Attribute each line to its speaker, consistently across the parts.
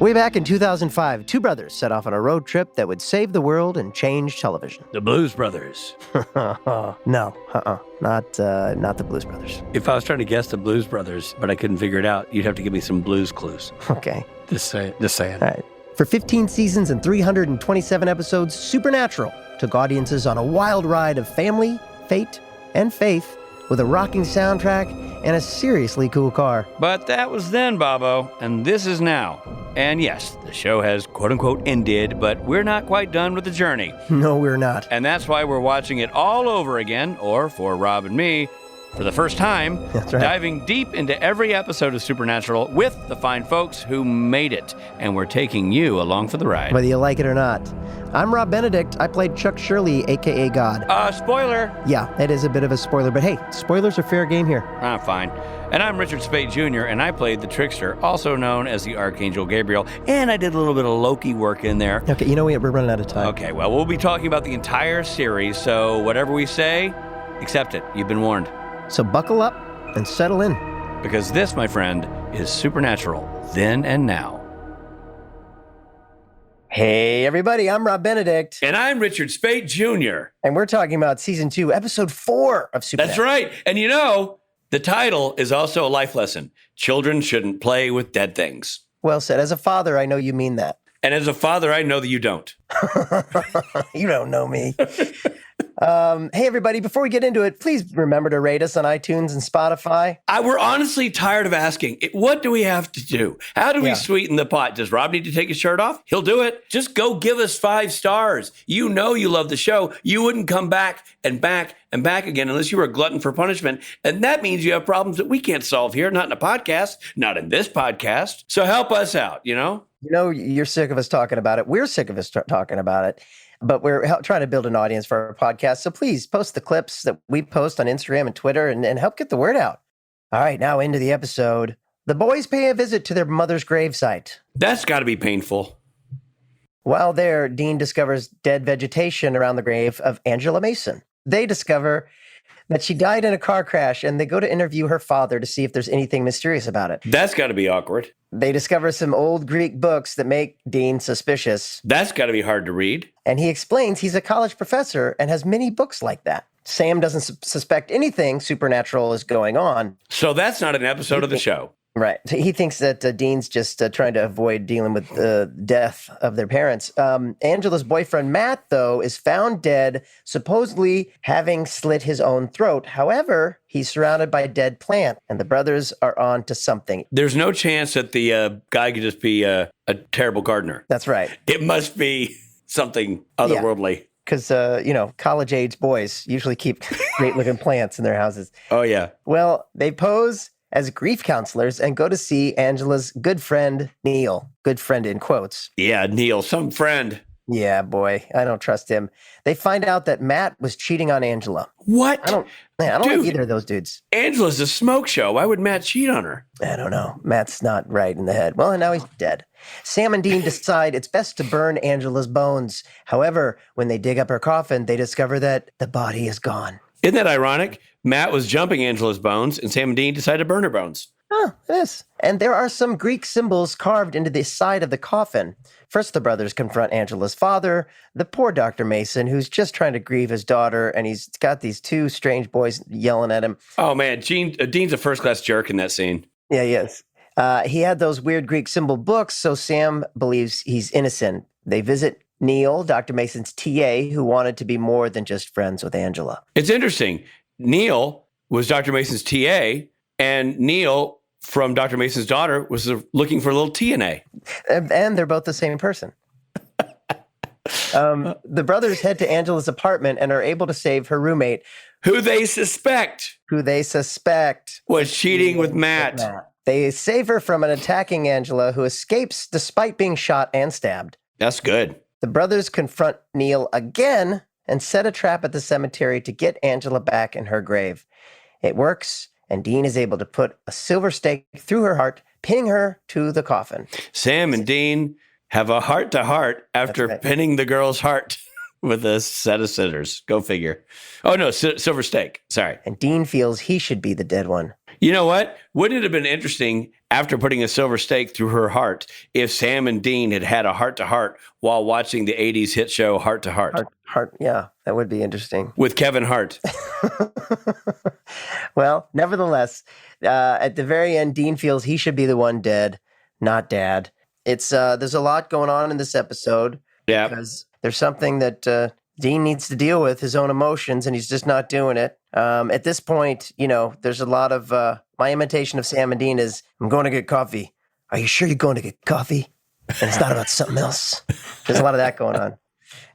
Speaker 1: Way back in 2005, two brothers set off on a road trip that would save the world and change television.
Speaker 2: The Blues Brothers.
Speaker 1: No, not the Blues Brothers.
Speaker 2: If I was trying to guess the Blues Brothers, but I couldn't figure it out, you'd have to give me some blues clues.
Speaker 1: Okay.
Speaker 2: Just saying.
Speaker 1: All right. For 15 seasons and 327 episodes, Supernatural took audiences on a wild ride of family, fate, and faith with a rocking soundtrack and a seriously cool car.
Speaker 2: But that was then, Bobo, and this is now. And yes, the show has quote-unquote ended, but we're not quite done with the journey.
Speaker 1: No, we're not.
Speaker 2: And that's why we're watching it all over again, or for Rob and me, for the first time,
Speaker 1: That's right.
Speaker 2: diving deep into every episode of Supernatural with the fine folks who made it. And we're taking you along for the ride.
Speaker 1: Whether you like it or not. I'm Rob Benedict. I played Chuck Shirley, a.k.a. God.
Speaker 2: Spoiler!
Speaker 1: Yeah, it is a bit of a spoiler, but hey, spoilers are fair game here.
Speaker 2: Fine. And I'm Richard Speight Jr., and I played the Trickster, also known as the Archangel Gabriel, and I did a little bit of Loki work in there.
Speaker 1: Okay, you know what? We're running out of time.
Speaker 2: Okay, well, we'll be talking about the entire series, so whatever we say, accept it. You've been warned.
Speaker 1: So buckle up and settle in.
Speaker 2: Because this, my friend, is Supernatural, then and now.
Speaker 1: Hey, everybody, I'm Rob Benedict.
Speaker 2: And I'm Richard Speight Jr.
Speaker 1: And we're talking about Season 2, Episode 4 of Supernatural.
Speaker 2: That's right. And you know, the title is also a life lesson. Children shouldn't play with dead things.
Speaker 1: Well said. As a father, I know you mean that.
Speaker 2: And as a father, I know that you don't.
Speaker 1: You don't know me. Hey, everybody, before we get into it, please remember to rate us on iTunes and Spotify.
Speaker 2: We're honestly tired of asking, what do we have to do? How do we sweeten the pot? Does Rob need to take his shirt off? He'll do it. Just go give us 5 stars. You know you love the show. You wouldn't come back and back and back again unless you were a glutton for punishment. And that means you have problems that we can't solve here, not in a podcast, not in this podcast. So help us out, you know?
Speaker 1: You know, you're sick of us talking about it. We're sick of us talking about it. But we're trying to build an audience for our podcast. So please post the clips that we post on Instagram and Twitter and help get the word out. All right, now into the episode. The boys pay a visit to their mother's gravesite.
Speaker 2: That's got to be painful.
Speaker 1: While there, Dean discovers dead vegetation around the grave of Angela Mason. They discover that she died in a car crash, and they go to interview her father to see if there's anything mysterious about it.
Speaker 2: That's got to be awkward.
Speaker 1: They discover some old Greek books that make Dean suspicious.
Speaker 2: That's got to be hard to read.
Speaker 1: And he explains he's a college professor and has many books like that. Sam doesn't suspect anything supernatural is going on.
Speaker 2: So that's not an episode of the show.
Speaker 1: Right. He thinks that Dean's just trying to avoid dealing with the death of their parents. Angela's boyfriend, Matt, though, is found dead, supposedly having slit his own throat. However, he's surrounded by a dead plant, and the brothers are on to something.
Speaker 2: There's no chance that the guy could just be a terrible gardener.
Speaker 1: That's right.
Speaker 2: It must be something otherworldly.
Speaker 1: Because, college-age boys usually keep great-looking plants in their houses.
Speaker 2: Oh, yeah.
Speaker 1: Well, they pose as grief counselors and go to see Angela's good friend, Neil. Good friend in quotes.
Speaker 2: Yeah, Neil, some friend.
Speaker 1: Yeah, boy, I don't trust him. They find out that Matt was cheating on Angela.
Speaker 2: What?
Speaker 1: I don't like either of those dudes.
Speaker 2: Angela's a smoke show. Why would Matt cheat on her?
Speaker 1: I don't know. Matt's not right in the head. Well, and now he's dead. Sam and Dean decide it's best to burn Angela's bones. However, when they dig up her coffin, they discover that the body is gone.
Speaker 2: Isn't that ironic? Matt was jumping Angela's bones, and Sam and Dean decided to burn her bones.
Speaker 1: Oh, it is. And there are some Greek symbols carved into the side of the coffin. First, the brothers confront Angela's father, the poor Dr. Mason, who's just trying to grieve his daughter, and he's got these 2 strange boys yelling at him.
Speaker 2: Oh, man, Dean's a first-class jerk in that scene.
Speaker 1: Yeah, he is. He had those weird Greek symbol books, so Sam believes he's innocent. They visit Neil, Dr. Mason's TA, who wanted to be more than just friends with Angela.
Speaker 2: It's interesting. Neil was Dr. Mason's TA, and Neil from Dr. Mason's daughter was looking for a little TNA.
Speaker 1: And they're both the same person. The brothers head to Angela's apartment and are able to save her roommate.
Speaker 2: Who they suspect
Speaker 1: Was
Speaker 2: cheating with Matt.
Speaker 1: They save her from an attacking Angela, who escapes despite being shot and stabbed.
Speaker 2: That's good.
Speaker 1: The brothers confront Neil again and set a trap at the cemetery to get Angela back in her grave. It works, and Dean is able to put a silver stake through her heart, pinning her to the coffin.
Speaker 2: Sam and Dean have a heart-to-heart after pinning the girl's heart. with a set of scissors. Go figure. Oh, no, silver steak. Sorry.
Speaker 1: And Dean feels he should be the dead one.
Speaker 2: You know what? Wouldn't it have been interesting after putting a silver stake through her heart if Sam and Dean had a heart-to-heart while watching the 80s hit show Heart to Heart?
Speaker 1: Yeah, that would be interesting.
Speaker 2: With Kevin Hart.
Speaker 1: Well, nevertheless, at the very end, Dean feels he should be the one dead, not Dad. It's there's a lot going on in this episode.
Speaker 2: Yeah.
Speaker 1: Because there's something that Dean needs to deal with, his own emotions, and he's just not doing it. At this point, there's a lot of my imitation of Sam and Dean is, I'm going to get coffee. Are you sure you're going to get coffee? And it's not about something else. There's a lot of that going on.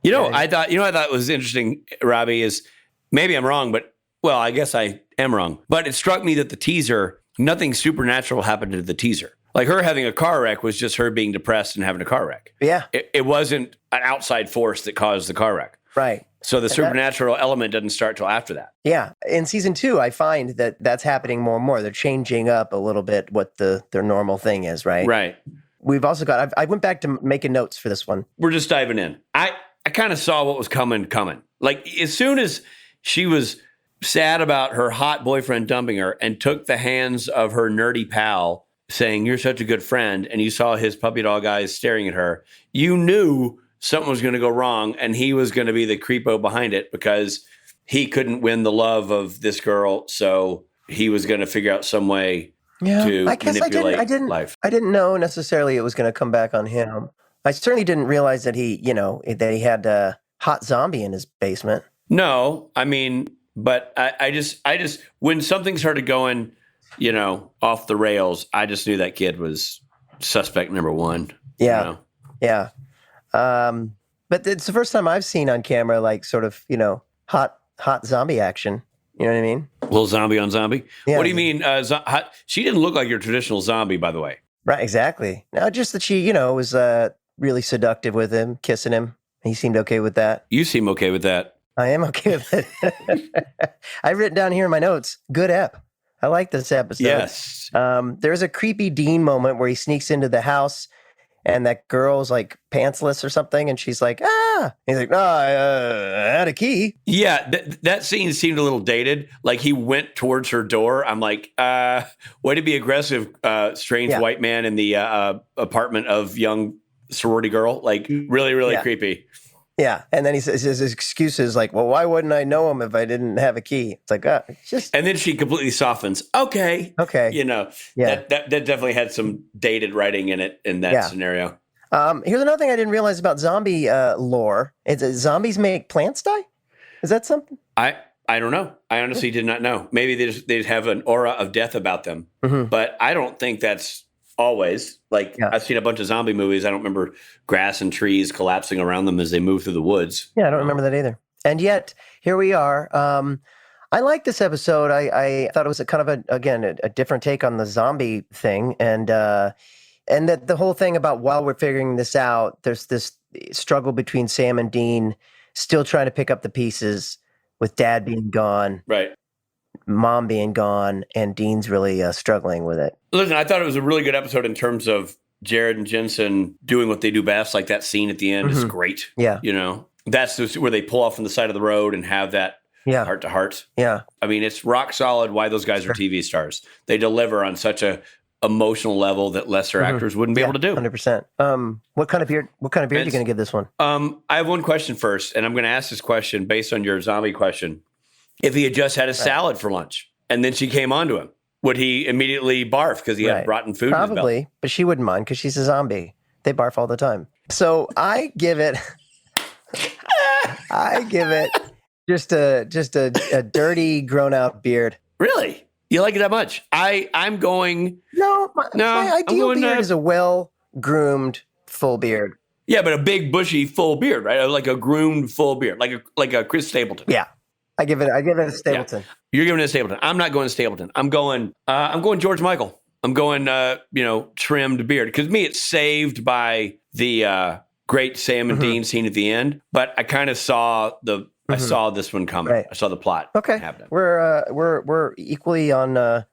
Speaker 2: I thought was interesting, Robbie, is maybe I'm wrong, but well, I guess I am wrong. But it struck me that the teaser, nothing supernatural happened to the teaser. Like her having a car wreck was just her being depressed and having a car wreck.
Speaker 1: Yeah.
Speaker 2: It wasn't an outside force that caused the car wreck.
Speaker 1: Right.
Speaker 2: So the supernatural element doesn't start till after that.
Speaker 1: Yeah. In season 2, I find that that's happening more and more. They're changing up a little bit what their normal thing is, right?
Speaker 2: Right.
Speaker 1: We've also got, I went back to making notes for this one.
Speaker 2: We're just diving in. I kind of saw what was coming. Like as soon as she was sad about her hot boyfriend dumping her and took the hands of her nerdy pal saying, you're such a good friend, and you saw his puppy dog eyes staring at her, you knew something was going to go wrong, and he was going to be the creepo behind it because he couldn't win the love of this girl, so he was going to figure out some way to manipulate life.
Speaker 1: I didn't know necessarily it was going to come back on him. I certainly didn't realize that he had a hot zombie in his basement.
Speaker 2: No, I mean, but I just when something started going, off the rails, I just knew that kid was suspect number one.
Speaker 1: Yeah. Yeah. But it's the first time I've seen on camera, like sort of, hot zombie action. You know what I mean?
Speaker 2: A little zombie on zombie.
Speaker 1: Yeah.
Speaker 2: What do you mean? She didn't look like your traditional zombie, by the way.
Speaker 1: Right. Exactly. No, just that she, was really seductive with him, kissing him. He seemed okay with that.
Speaker 2: You seem okay with that.
Speaker 1: I am okay with it. I've written down here in my notes, good ep. I like this episode.
Speaker 2: Yes.
Speaker 1: There's a creepy Dean moment where he sneaks into the house and that girl's like pantsless or something. And she's like, ah. He's like, no, I had a key.
Speaker 2: Yeah. That scene seemed a little dated. Like he went towards her door. I'm like, way to be aggressive, strange white man in the apartment of young sorority girl. Like really, really creepy.
Speaker 1: Yeah. And then he says his excuse is like, well, why wouldn't I know him if I didn't have a key? It's like, just.
Speaker 2: And then she completely softens. Okay. That definitely had some dated writing in it in that scenario.
Speaker 1: Here's another thing I didn't realize about zombie lore. Zombies make plants die? Is that something?
Speaker 2: I don't know. I honestly did not know. Maybe they'd have an aura of death about them. Mm-hmm. But I don't think that's always. I've seen a bunch of zombie movies. I don't remember grass and trees collapsing around them as they move through the woods.
Speaker 1: Yeah, I don't remember that either. And yet, here we are. I like this episode. I thought it was a kind of a different take on the zombie thing. And that the whole thing about while we're figuring this out, there's this struggle between Sam and Dean still trying to pick up the pieces with Dad being gone.
Speaker 2: Right.
Speaker 1: Mom being gone, and Dean's really struggling with it.
Speaker 2: Listen, I thought it was a really good episode in terms of Jared and Jensen doing what they do best. Like that scene at the end is great. Yeah. That's where they pull off from the side of the road and have that heart to heart.
Speaker 1: Yeah.
Speaker 2: I mean, it's rock solid why those guys are TV stars. They deliver on such a emotional level that lesser actors wouldn't be able to do.
Speaker 1: 100%. What kind of beard are you going to give this one?
Speaker 2: I have one question first, and I'm going to ask this question based on your zombie question. If he had just had a salad for lunch and then she came onto him, would he immediately barf because he had rotten food in his belly?
Speaker 1: Probably, but she wouldn't mind because she's a zombie. They barf all the time. So I give it just a dirty, grown-out beard.
Speaker 2: Really? You like it that much? I'm going...
Speaker 1: No, my ideal beard is a well-groomed, full beard.
Speaker 2: Yeah, but a big, bushy, full beard, right? Like a groomed, full beard, like a Chris Stapleton.
Speaker 1: Yeah. I give it a Stapleton.
Speaker 2: Yeah. You're giving it a Stapleton. I'm not going to Stapleton. I'm going George Michael. I'm going trimmed beard. Because me, it's saved by the great Sam and Dean scene at the end. But I kind of saw I saw this one coming. Right. I saw the plot happening.
Speaker 1: We're equally on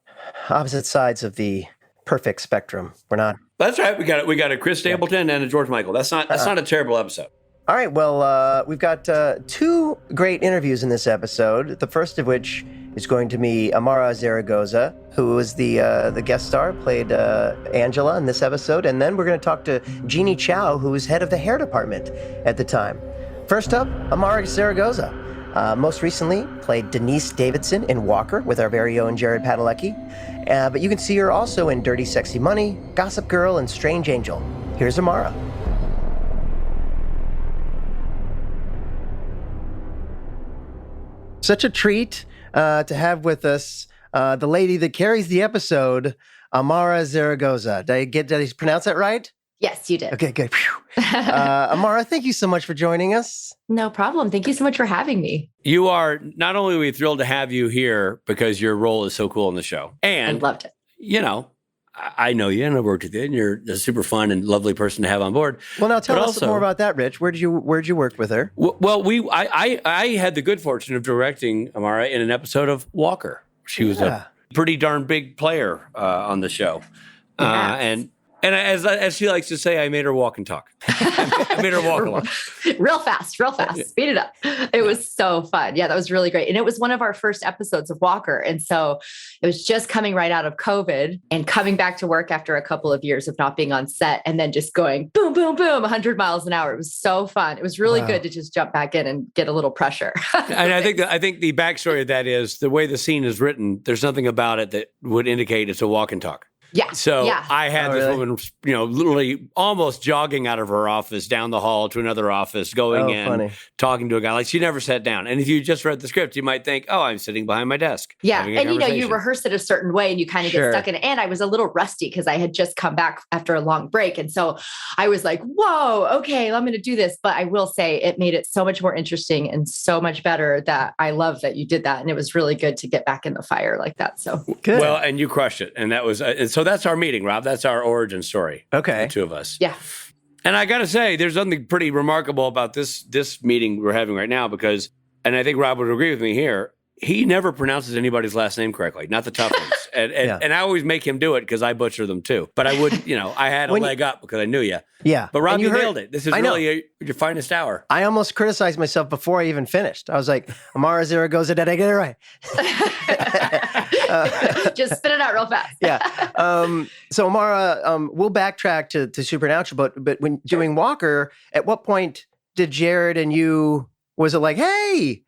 Speaker 1: opposite sides of the perfect spectrum. We're not.
Speaker 2: That's right. We got a Chris Stapleton and a George Michael. That's not a terrible episode.
Speaker 1: All right, well, we've got two great interviews in this episode. The first of which is going to be Amara Zaragoza, who is the guest star, played Angela in this episode. And then we're going to talk to Jeannie Chow, who was head of the hair department at the time. First up, Amara Zaragoza. Most recently played Denise Davidson in Walker with our very own Jared Padalecki. But you can see her also in Dirty Sexy Money, Gossip Girl, and Strange Angel. Here's Amara. Such a treat to have with us the lady that carries the episode, Amara Zaragoza. Did I pronounce that right?
Speaker 3: Yes, you did.
Speaker 1: Okay, good. Amara, thank you so much for joining us.
Speaker 3: No problem. Thank you so much for having me.
Speaker 2: You are, not only are we thrilled to have you here because your role is so cool in the show. And
Speaker 3: I loved it.
Speaker 2: You know, I know you and I worked with you, and you're a super fun and lovely person to have on board.
Speaker 1: Well, now tell us more about that, Rich. Where'd you work with her?
Speaker 2: Well, I had the good fortune of directing Amara in an episode of Walker. She was a pretty darn big player on the show, and as she likes to say, I made her walk and talk. I made her walk a lot.
Speaker 3: Real fast. Speed it up. It was so fun. Yeah, that was really great. And it was one of our first episodes of Walker. And so it was just coming right out of COVID and coming back to work after a couple of years of not being on set and then just going boom, boom, boom, 100 miles an hour. It was so fun. It was really good to just jump back in and get a little pressure.
Speaker 2: And I think the backstory of that is the way the scene is written, there's nothing about it that would indicate it's a walk and talk.
Speaker 3: Yeah.
Speaker 2: So I had this woman, literally almost jogging out of her office down the hall to another office, going in, talking to a guy. Like, she never sat down. And if you just read the script, you might think, oh, I'm sitting behind my desk.
Speaker 3: Yeah. And you rehearse it a certain way and you kind of get stuck in it. And I was a little rusty because I had just come back after a long break. And so I was like, whoa, okay, I'm going to do this. But I will say it made it so much more interesting and so much better that I love that you did that. And it was really good to get back in the fire like that. So
Speaker 1: good.
Speaker 2: Well, and you crushed it. And that was, and so that's our meeting, Rob. That's our origin story.
Speaker 1: Okay.
Speaker 2: The two of us.
Speaker 3: Yeah.
Speaker 2: And I got to say, there's something pretty remarkable about this meeting we're having right now because, and I think Rob would agree with me here, he never pronounces anybody's last name correctly, not the tough ones. And I always make him do it because I butcher them too. But I would, I had a leg up because I knew you.
Speaker 1: Yeah.
Speaker 2: But Rob, you nailed it. This is really your finest hour.
Speaker 1: I almost criticized myself before I even finished. I was like, Amara Zaragoza, did I get it right?
Speaker 3: Just spit it out real fast.
Speaker 1: Yeah. So Amara, we'll backtrack to Supernatural, but when doing Walker, at what point did Jared and you, was it like, hey?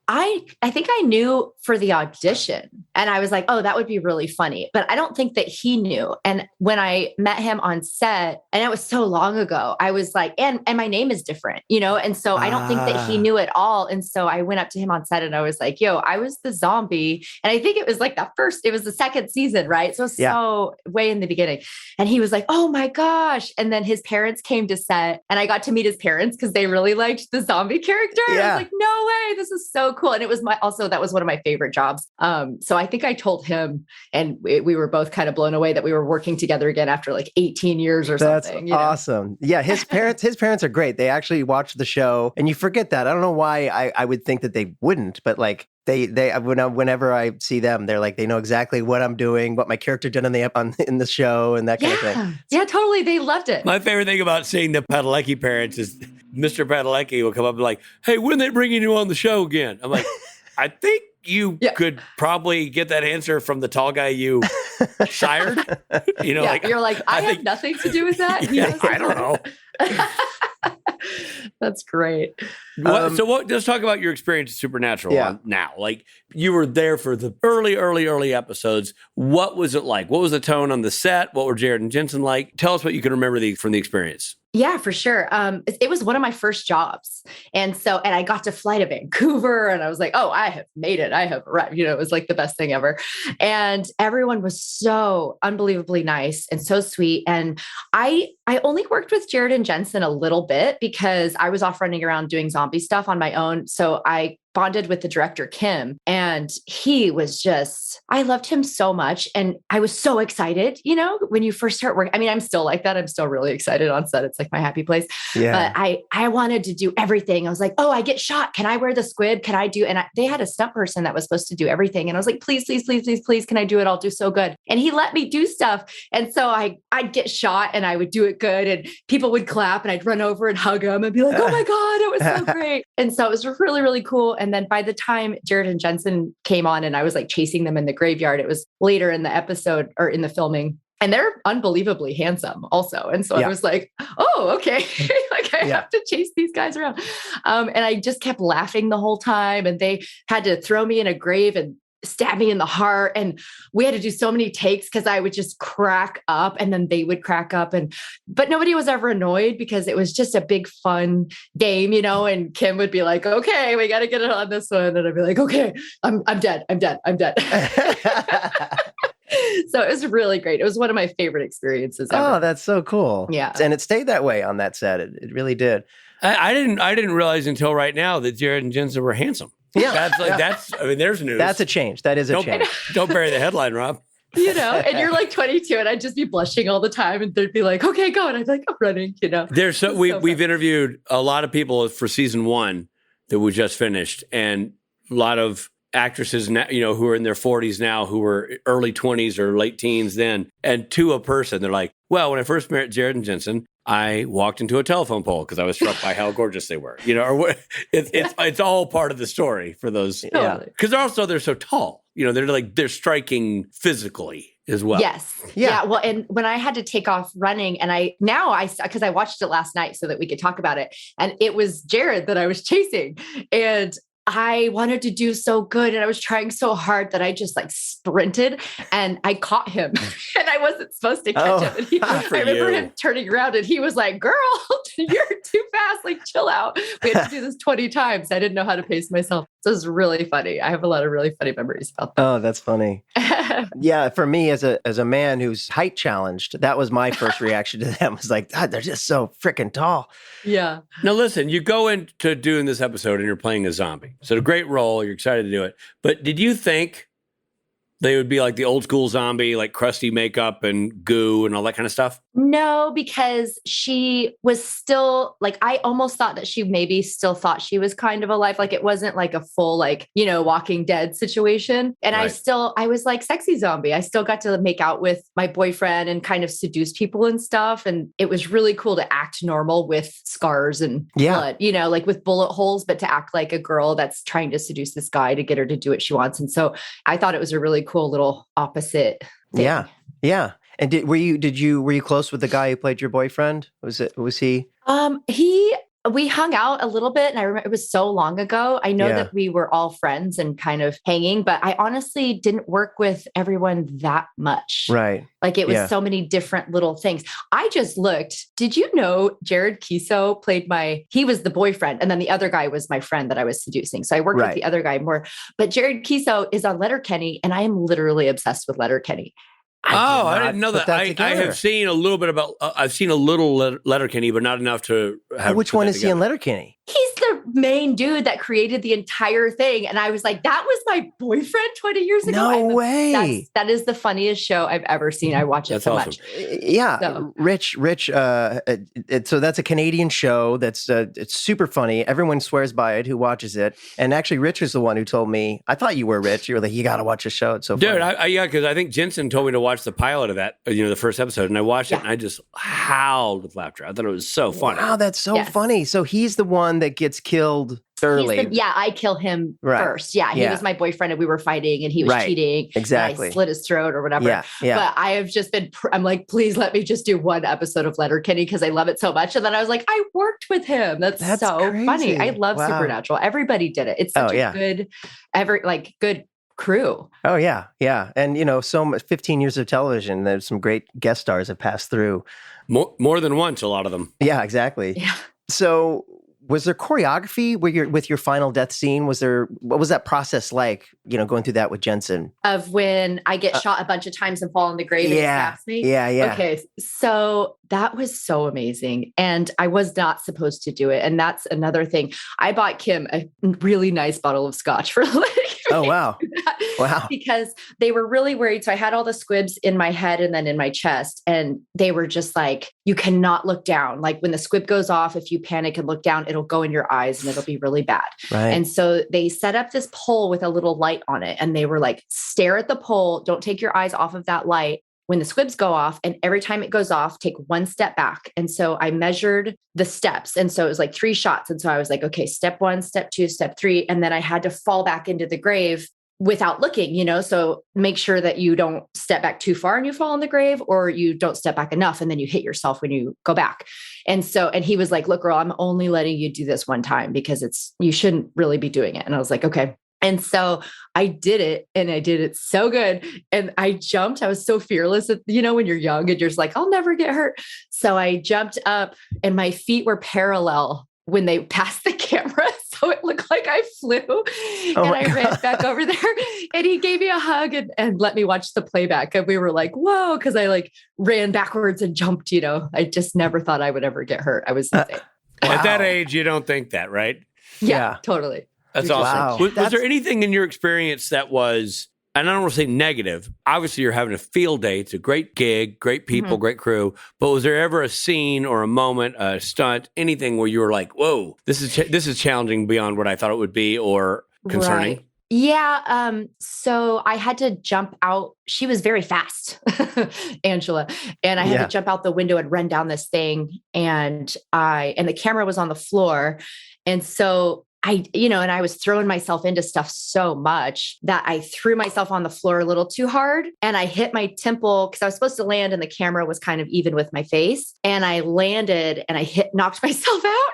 Speaker 3: I think I knew for the audition and I was like, oh, that would be really funny. But I don't think that he knew. And when I met him on set, and it was so long ago, I was like, and my name is different, And so I don't think that he knew it all. And so I went up to him on set and I was like, yo, I was the zombie. And I think it was like it was the second season, right? So way in the beginning. And he was like, oh my gosh. And then his parents came to set and I got to meet his parents because they really liked the zombie character. Yeah. I was like, no way, this is so cool. And it was that was one of my favorite jobs. So I think I told him and we were both kind of blown away that we were working together again after like 18 years or something.
Speaker 1: That's awesome. Yeah. His parents are great. They actually watch the show and you forget that. I don't know why I would think that they wouldn't, but like they whenever I see them, they're like, they know exactly what I'm doing, what my character did in the show and that kind of thing.
Speaker 3: Yeah, totally. They loved it.
Speaker 2: My favorite thing about seeing the Padalecki parents is Mr. Padalecki will come up and be like, hey, when are they bringing you on the show again? I'm like, I think you could probably get that answer from the tall guy you sired.
Speaker 3: You're like, I have nothing to do with that.
Speaker 2: I don't know.
Speaker 3: That's great.
Speaker 2: Let's talk about your experience with Supernatural now. Like, you were there for the early episodes. What was it like? What was the tone on the set? What were Jared and Jensen like? Tell us what you can remember from the experience.
Speaker 3: Yeah, for sure. It was one of my first jobs. And I got to fly to Vancouver and I was like, oh, I have made it. I have arrived. It was like the best thing ever. And everyone was so unbelievably nice and so sweet. And I only worked with Jared and Jensen a little bit because I was off running around doing zombie stuff on my own. So I bonded with the director, Kim, and he was just, I loved him so much. And I was so excited, when you first start working. I mean, I'm still like that. I'm still really excited on set. It's like my happy place.
Speaker 1: Yeah.
Speaker 3: But I wanted to do everything. I was like, oh, I get shot. Can I wear the squib? Can I do? And they had a stunt person that was supposed to do everything. And I was like, please, please, please, please, please, can I do it? I'll do so good. And he let me do stuff. And so I'd get shot and I would do it good. And people would clap and I'd run over and hug them and be like, oh my God, it was so great. And so it was really, really cool. And then by the time Jared and Jensen came on and I was like chasing them in the graveyard, it was later in the episode or in the filming. And they're unbelievably handsome also. And so I was like, oh, okay. Like I have to chase these guys around. And I just kept laughing the whole time. And they had to throw me in a grave and stab me in the heart. And we had to do so many takes because I would just crack up and then they would crack up. But nobody was ever annoyed because it was just a big fun game, and Kim would be like, okay, we got to get it on this one. And I'd be like, okay, I'm dead. I'm dead. So it was really great. It was one of my favorite experiences ever.
Speaker 1: Oh, that's so cool.
Speaker 3: Yeah.
Speaker 1: And it stayed that way on that set. It really did.
Speaker 2: I didn't realize until right now that Jared and Jensen were handsome.
Speaker 1: Yeah.
Speaker 2: There's news.
Speaker 1: That's a change. That is a change.
Speaker 2: Don't bury the headline, Rob.
Speaker 3: And you're like 22 and I'd just be blushing all the time and they'd be like, okay, go. And I'd be like, I'm running,
Speaker 2: We've interviewed a lot of people for season 1 that we just finished and a lot of actresses now, who are in their 40s now, who were early 20s or late teens then. And to a person, they're like, well, when I first met Jared and Jensen, I walked into a telephone pole because I was struck by how gorgeous they were. It's all part of the story for those.
Speaker 3: Yeah.
Speaker 2: Because they're so tall. They're striking physically as well.
Speaker 3: Yes. Yeah. Well, and when I had to take off running and because I watched it last night so that we could talk about it. And it was Jared that I was chasing. And I wanted to do so good and I was trying so hard that I just like sprinted and I caught him and I wasn't supposed to catch him. And I remember him turning around and he was like, girl, you're too fast. Like, chill out. We had to do this 20 times. I didn't know how to pace myself. So it was really funny. I have a lot of really funny memories about that.
Speaker 1: Oh, that's funny. Yeah. For me as a man who's height challenged, that was my first reaction to them. Was like, God, they're just so freaking tall.
Speaker 3: Yeah.
Speaker 2: Now listen, you go into doing this episode and you're playing a zombie. So a great role, you're excited to do it. But did you think they would be like the old school zombie, like crusty makeup and goo and all that kind of stuff?
Speaker 3: No, because she was still like, I almost thought that she maybe still thought she was kind of alive. Like it wasn't like a full, like, Walking Dead situation. And right. I was like sexy zombie. I still got to make out with my boyfriend and kind of seduce people and stuff. And it was really cool to act normal with scars and blood, like with bullet holes, but to act like a girl that's trying to seduce this guy to get her to do what she wants. And so I thought it was a really cool little opposite thing.
Speaker 1: Yeah. Yeah. And were you close with the guy who played your boyfriend? Was he?
Speaker 3: We hung out a little bit and I remember it was so long ago. I know that we were all friends and kind of hanging, but I honestly didn't work with everyone that much.
Speaker 1: Right.
Speaker 3: Like it was so many different little things. I just looked. Did you know Jared Kiso he was the boyfriend and then the other guy was my friend that I was seducing. So I worked with the other guy more, but Jared Kiso is on Letterkenny and I am literally obsessed with Letterkenny.
Speaker 2: I didn't know that. I have seen a little bit about. I've seen a little Letterkenny, but not enough to have.
Speaker 1: Which one is he in Letterkenny?
Speaker 3: He's the main dude that created the entire thing, and I was like, "That was my boyfriend 20 years ago."
Speaker 1: No way!
Speaker 3: That is the funniest show I've ever seen. I watch it so much.
Speaker 1: Yeah, so. Rich. So that's a Canadian show. It's super funny. Everyone swears by it who watches it. And actually, Rich is the one who told me. I thought you were Rich. You were like, you got to watch the show. It's so funny.
Speaker 2: Dude, because I think Jensen told me to watch the pilot of that, the first episode, and I watched it, and I just howled with laughter. I thought it was so funny.
Speaker 1: Wow, that's so funny. So he's the one that gets killed early.
Speaker 3: I kill him first. Yeah, he was my boyfriend, and we were fighting, and he was cheating.
Speaker 1: Exactly.
Speaker 3: And I slit his throat or whatever.
Speaker 1: Yeah.
Speaker 3: But I have just been. I'm like, please let me just do one episode of Letterkenny because I love it so much. And then I was like, I worked with him. That's so
Speaker 1: crazy.
Speaker 3: Funny. I love Supernatural. Everybody did it. It's such a good, good crew.
Speaker 1: Oh yeah. Yeah. And so much 15 years of television, there's some great guest stars that passed through.
Speaker 2: More than once, a lot of them.
Speaker 1: Yeah, exactly.
Speaker 3: Yeah.
Speaker 1: So was there choreography with your final death scene? What was that process like, going through that with Jensen?
Speaker 3: Of when I get shot a bunch of times and fall in the grave and he stabs me?
Speaker 1: Yeah.
Speaker 3: Okay. So that was so amazing. And I was not supposed to do it. And that's another thing. I bought Kim a really nice bottle of scotch for letting
Speaker 1: Oh, wow. Wow.
Speaker 3: because they were really worried. So I had all the squibs in my head and then in my chest. And they were just like, you cannot look down. Like when the squib goes off, if you panic and look down, it'll go in your eyes and it'll be really bad.
Speaker 1: Right.
Speaker 3: And so they set up this pole with a little light on it. And they were like, stare at the pole. Don't take your eyes off of that light when the squibs go off. And every time it goes off, take one step back. And so I measured the steps. And so it was like 3 shots. And so I was like, okay, step 1, step 2, step 3. And then I had to fall back into the grave without looking, so make sure that you don't step back too far and you fall in the grave, or you don't step back enough and then you hit yourself when you go back. And he was like, look, girl, I'm only letting you do this one time because you shouldn't really be doing it. And I was like, okay. And so I did it, and I did it so good. And I jumped. I was so fearless, when you're young and you're just like, I'll never get hurt. So I jumped up and my feet were parallel when they passed the camera. So it looked like I flew, and I ran back over there, and he gave me a hug and let me watch the playback. And we were like, whoa, because I like ran backwards and jumped, I just never thought I would ever get hurt. I was insane.
Speaker 2: Wow. At that age, you don't think that, right?
Speaker 3: Yeah. Totally.
Speaker 2: That's awesome.
Speaker 1: Wow.
Speaker 2: Was there anything in your experience that was, and I don't want to say negative, obviously you're having a field day. It's a great gig, great people, great crew. But was there ever a scene or a moment, a stunt, anything where you were like, whoa, this is challenging beyond what I thought it would be, or concerning?
Speaker 3: Right. Yeah. So I had to jump out. She was very fast, Angela. And I had to jump out the window and run down this thing. And the camera was on the floor. And so and I was throwing myself into stuff so much that I threw myself on the floor a little too hard, and I hit my temple because I was supposed to land and the camera was kind of even with my face. And I landed and I knocked myself out.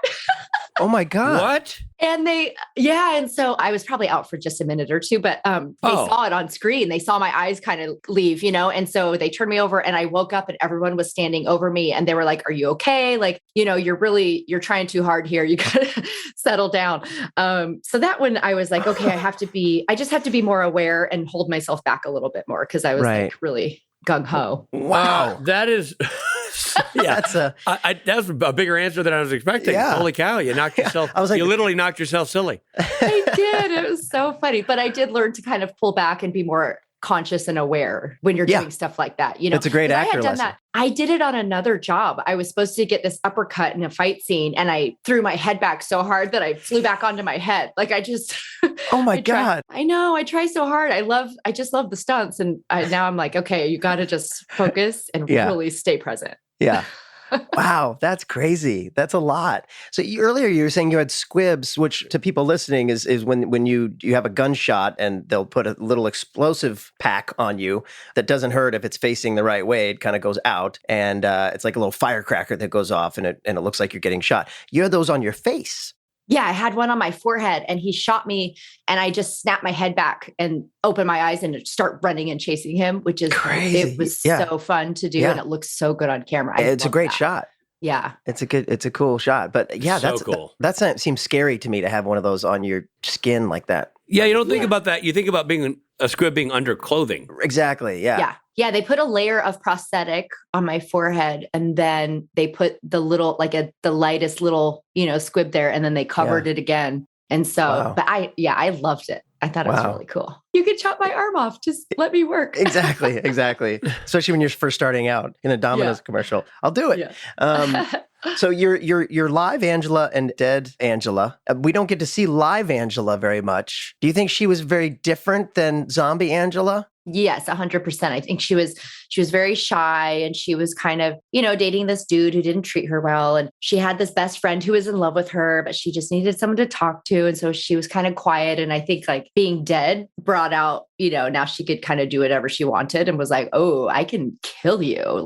Speaker 1: Oh my God.
Speaker 2: What?
Speaker 3: And and so I was probably out for just a minute or two, but they saw it on screen. They saw my eyes kind of leave, and so they turned me over, and I woke up and everyone was standing over me, and they were like, are you okay? Like, you're trying too hard here. You gotta settle down. So that one I was like, okay, I just have to be more aware and hold myself back a little bit more, because I was like really gung ho.
Speaker 2: Wow. That is... Yeah,
Speaker 1: that's
Speaker 2: was a bigger answer than I was expecting.
Speaker 1: Yeah.
Speaker 2: Holy cow, you knocked yourself. I was like, you literally knocked yourself silly.
Speaker 3: I did. It was so funny, but I did learn to kind of pull back and be more conscious and aware when you're doing stuff like that.
Speaker 1: It's a great actor
Speaker 3: I had done
Speaker 1: lesson.
Speaker 3: that. I did it on another job. I was supposed to get this uppercut in a fight scene, and I threw my head back so hard that I flew back onto my head. Like I just,
Speaker 1: oh my God.
Speaker 3: I know. I try so hard. I just love the stunts. And now I'm like, okay, you got to just focus and really stay present.
Speaker 1: Yeah. Wow, that's crazy. That's a lot. So earlier you were saying you had squibs, which to people listening is when you have a gunshot and they'll put a little explosive pack on you that doesn't hurt if it's facing the right way. It kind of goes out, and it's like a little firecracker that goes off, and it looks like you're getting shot. You had those on your face.
Speaker 3: Yeah, I had one on my forehead, and he shot me, and I just snapped my head back and opened my eyes and start running and chasing him, which is
Speaker 1: crazy.
Speaker 3: It was so fun to do, and it looks so good on camera.
Speaker 1: It's a great shot.
Speaker 3: Yeah,
Speaker 1: it's a cool shot. But yeah, that's cool. That seems scary to me to have one of those on your skin like that.
Speaker 2: Yeah, you don't think about that. You think about being a squib being under clothing.
Speaker 1: Exactly. Yeah.
Speaker 3: Yeah. They put a layer of prosthetic on my forehead, and then they put the little, the lightest little, squib there, and then they covered it again. And so, but I loved it. I thought it was really cool. You could chop my arm off. Just let me work.
Speaker 1: Exactly. Especially when you're first starting out in a Domino's commercial. I'll do it. Yeah. So you're live Angela and dead Angela. We don't get to see live Angela very much. Do you think she was very different than zombie Angela?
Speaker 3: Yes, 100%. I think she was very shy, and she was kind of, dating this dude who didn't treat her well. And she had this best friend who was in love with her, but she just needed someone to talk to. And so she was kind of quiet. And I think being dead brought out, now she could kind of do whatever she wanted, and was like, oh, I can kill you.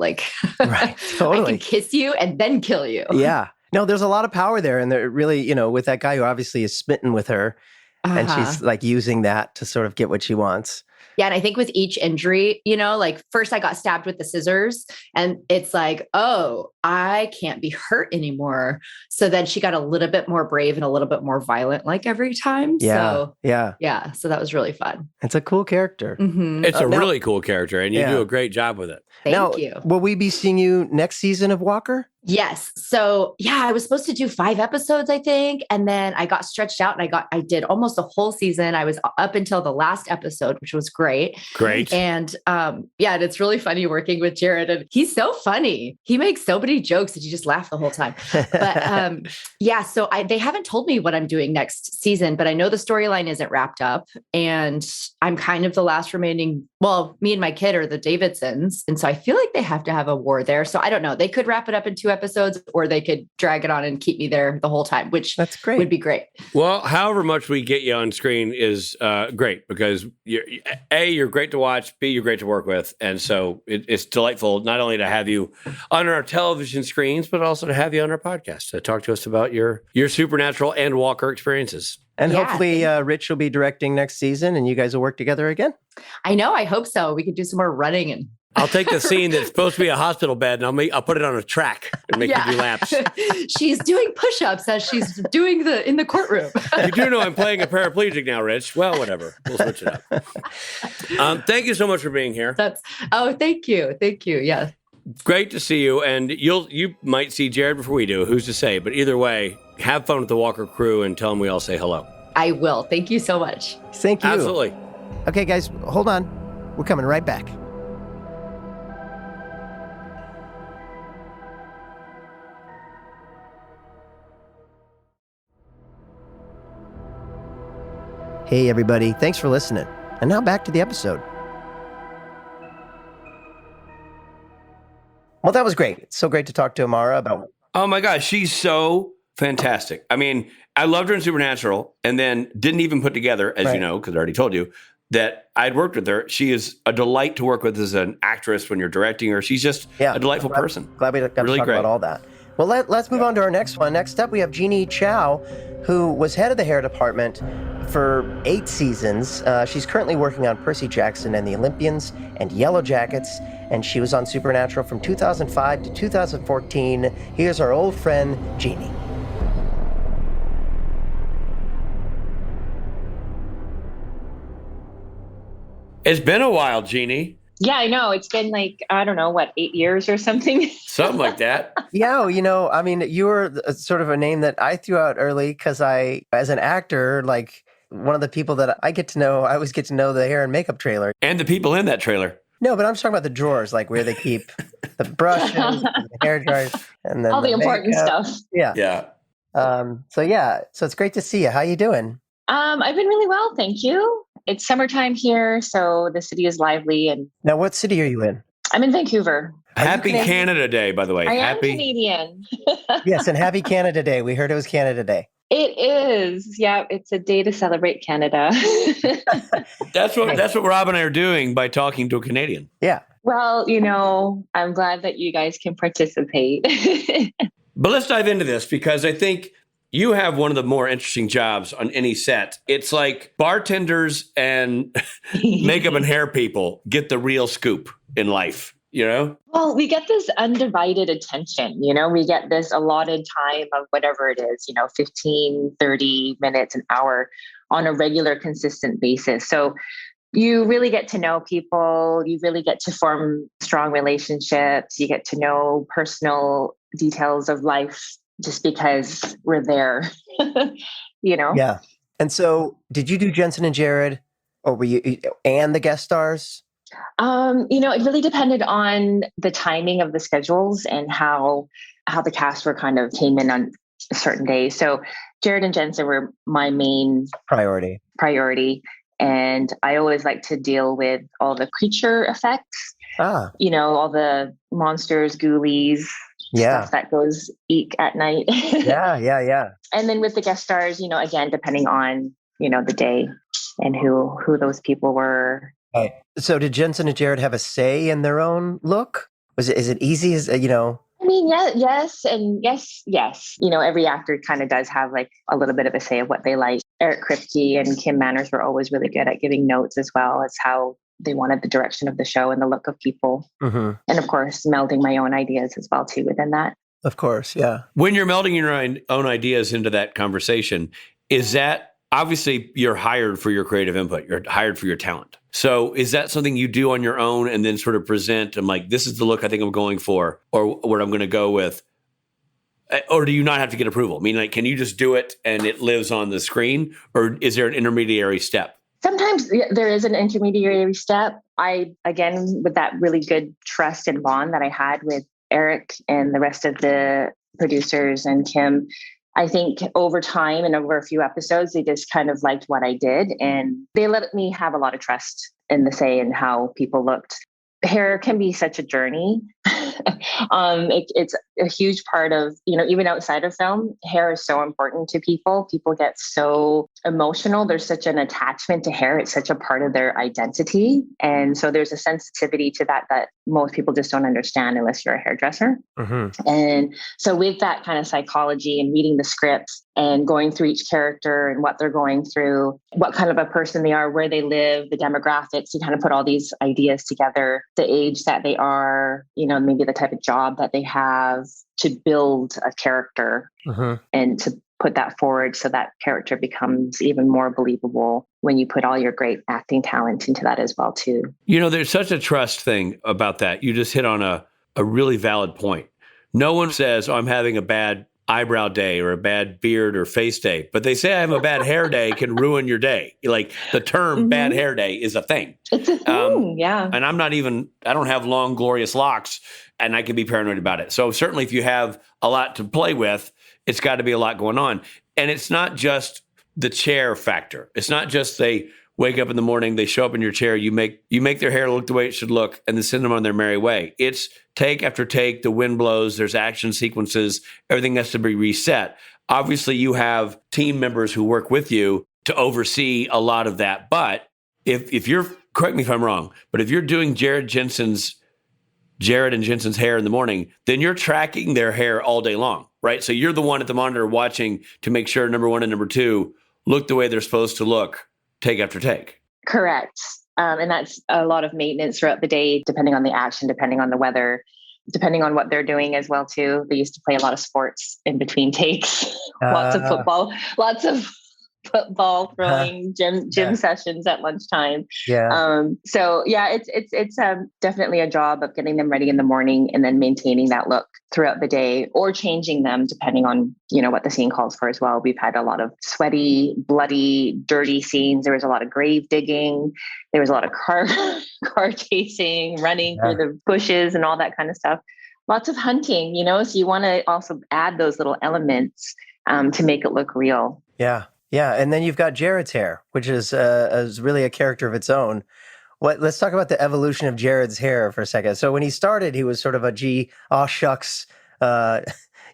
Speaker 1: Right, totally.
Speaker 3: I can kiss you and then kill you.
Speaker 1: Yeah. No, there's a lot of power there. And there really, with that guy who obviously is smitten with her, and she's using that to sort of get what she wants.
Speaker 3: Yeah. And I think with each injury, like first I got stabbed with the scissors and it's like, oh, I can't be hurt anymore. So then she got a little bit more brave and a little bit more violent like every time.
Speaker 1: Yeah.
Speaker 3: So
Speaker 1: yeah.
Speaker 3: So that was really fun.
Speaker 1: It's a cool character.
Speaker 3: Mm-hmm.
Speaker 2: It's a really cool character and you do a great job with it.
Speaker 3: Thank you.
Speaker 1: Will we be seeing you next season of Walker?
Speaker 3: Yes. So I was supposed to do 5 episodes, I think. And then I got stretched out and I did almost a whole season. I was up until the last episode, which was great.
Speaker 2: Great.
Speaker 3: And and it's really funny working with Jared, and he's so funny. He makes so many jokes that you just laugh the whole time. But so they haven't told me what I'm doing next season, but I know the storyline isn't wrapped up and I'm kind of the last remaining, well, me and my kid are the Davidsons. And so I feel like they have to have a war there. So I don't know. They could wrap it up in 2 episodes or they could drag it on and keep me there the whole time, which
Speaker 1: that's great.
Speaker 3: Would be great.
Speaker 2: Well, however much we get you on screen is great because you're great to watch, B, you're great to work with. And so it's delightful not only to have you on our television screens, but also to have you on our podcast to talk to us about your Supernatural and Walker experiences.
Speaker 1: And hopefully Rich will be directing next season and you guys will work together again.
Speaker 3: I know. I hope so. We could do some more running and
Speaker 2: I'll take the scene that's supposed to be a hospital bed and I'll put it on a track and make you do laps.
Speaker 3: She's doing push-ups as she's doing in the courtroom.
Speaker 2: You do know I'm playing a paraplegic now, Rich. Well, whatever. We'll switch it up. Thank you so much for being here.
Speaker 3: Thank you. Thank you. Yeah.
Speaker 2: Great to see you. And you might see Jared before we do. Who's to say? But either way, have fun with the Walker crew and tell them we all say hello.
Speaker 3: I will. Thank you so much.
Speaker 1: Thank you.
Speaker 2: Absolutely.
Speaker 1: Okay, guys, hold on. We're coming right back. Hey, everybody. Thanks for listening. And now back to the episode. Well, that was great. It's so great to talk to Amara about...
Speaker 2: Oh, my gosh. She's so fantastic. I mean, I loved her in Supernatural and then didn't even put together, as you know, because I already told you, that I'd worked with her. She is a delight to work with as an actress when you're directing her. She's just a delightful person.
Speaker 1: Glad we got
Speaker 2: really
Speaker 1: to talk about all that. Well, let's move on to our next one. Next up, we have Jeannie Chow, who was head of the hair department for 8 seasons. She's currently working on Percy Jackson and the Olympians and Yellow Jackets, and she was on Supernatural from 2005 to 2014. Here's our old friend, Jeannie.
Speaker 2: It's been a while, Jeannie.
Speaker 4: Yeah, I know. It's been 8 years or something?
Speaker 2: Something like that.
Speaker 1: Yeah, I mean, you were sort of a name that I threw out early because as an actor, one of the people that I always get to know the hair and makeup trailer.
Speaker 2: And the people in that trailer.
Speaker 1: No, but I'm just talking about the drawers, where they keep the brushes, and the hair dryers, and then
Speaker 4: all the important
Speaker 1: makeup.
Speaker 4: stuff.
Speaker 1: Yeah.
Speaker 2: Yeah.
Speaker 1: So it's great to see you. How you doing?
Speaker 4: I've been really well, thank you. It's summertime here, so the city is lively. And
Speaker 1: now, what city are you in?
Speaker 4: I'm in Vancouver.
Speaker 2: Happy Canada Day, by the way.
Speaker 4: I am Canadian.
Speaker 1: Yes, and happy Canada Day. We heard it was Canada Day.
Speaker 4: It is. Yeah, it's a day to celebrate Canada.
Speaker 2: That's what Rob and I are doing by talking to a Canadian.
Speaker 1: Yeah.
Speaker 4: Well, I'm glad that you guys can participate.
Speaker 2: But let's dive into this because I think you have one of the more interesting jobs on any set. It's like bartenders and makeup and hair people get the real scoop in life,
Speaker 4: Well, we get this undivided attention, we get this allotted time of whatever it is, 15, 30 minutes, an hour on a regular, consistent basis. So you really get to know people. You really get to form strong relationships. You get to know personal details of life just because we're there,
Speaker 1: Yeah. And so did you do Jensen and Jared or were you and the guest stars?
Speaker 4: It really depended on the timing of the schedules and how the cast were kind of came in on a certain day. So Jared and Jensen were my main
Speaker 1: priority.
Speaker 4: And I always like to deal with all the creature effects, all the monsters, ghoulies, stuff that goes eek at night.
Speaker 1: Yeah.
Speaker 4: And then with the guest stars, again, depending on, the day and who those people were.
Speaker 1: Right. So did Jensen and Jared have a say in their own look? Is it easy as,
Speaker 4: I mean, yes. And yes. Every actor kind of does have a little bit of a say of what they like. Eric Kripke and Kim Manners were always really good at giving notes as well as how they wanted the direction of the show and the look of people.
Speaker 1: Mm-hmm.
Speaker 4: And of course, melding my own ideas as well too within that.
Speaker 1: Of course, yeah.
Speaker 2: When you're melding your own ideas into that conversation, is that obviously you're hired for your creative input, you're hired for your talent. So is that something you do on your own and then sort of present and like, this is the look I think I'm going for or what I'm going to go with? Or do you not have to get approval? I mean, like, can you just do it and it lives on the screen? Or is there an intermediary step?
Speaker 4: Sometimes there is an intermediary step. Again, with that really good trust and bond that I had with Eric and the rest of the producers and Kim, I think over time and over a few episodes, they just kind of liked what I did. And they let me have a lot of trust in the say and how people looked. Hair can be such a journey. It's a huge part of, even outside of film, hair is so important to people. People get so emotional. There's such an attachment to hair. It's such a part of their identity. And so there's a sensitivity to that most people just don't understand unless you're a hairdresser.
Speaker 1: Mm-hmm.
Speaker 4: And so with that kind of psychology and reading the scripts and going through each character and what they're going through, what kind of a person they are, where they live, the demographics, you kind of put all these ideas together, the age that they are, maybe the type of job that they have to build a character and to put that forward so that character becomes even more believable when you put all your great acting talent into that as well, too.
Speaker 2: There's such a trust thing about that. You just hit on a really valid point. No one says, I'm having a bad eyebrow day or a bad beard or face day, but they say I have a bad hair day can ruin your day. Like the term bad hair day is a thing.
Speaker 4: It's a thing, yeah.
Speaker 2: And I don't have long, glorious locks and I can be paranoid about it. So certainly if you have a lot to play with, it's got to be a lot going on. And it's not just the chair factor. It's not just they wake up in the morning, they show up in your chair, you make their hair look the way it should look and then send them on their merry way. It's take after take, the wind blows, there's action sequences, everything has to be reset. Obviously, you have team members who work with you to oversee a lot of that. But if you're, correct me if I'm wrong, but if you're doing Jared and Jensen's hair in the morning, then you're tracking their hair all day long, right? So you're the one at the monitor watching to make sure number one and number two look the way they're supposed to look, take after take.
Speaker 4: Correct. And that's a lot of maintenance throughout the day, depending on the action, depending on the weather, depending on what they're doing as well, too. They used to play a lot of sports in between takes, lots of football throwing, gym sessions at lunchtime.
Speaker 1: Yeah.
Speaker 4: So yeah, it's definitely a job of getting them ready in the morning and then maintaining that look throughout the day or changing them depending on, what the scene calls for as well. We've had a lot of sweaty, bloody, dirty scenes. There was a lot of grave digging. There was a lot of car chasing, running through the bushes and all that kind of stuff. Lots of hunting, so you want to also add those little elements to make it look real.
Speaker 1: Yeah. Yeah, and then you've got Jared's hair, which is really a character of its own. Let's talk about the evolution of Jared's hair for a second. So when he started, he was sort of a shucks,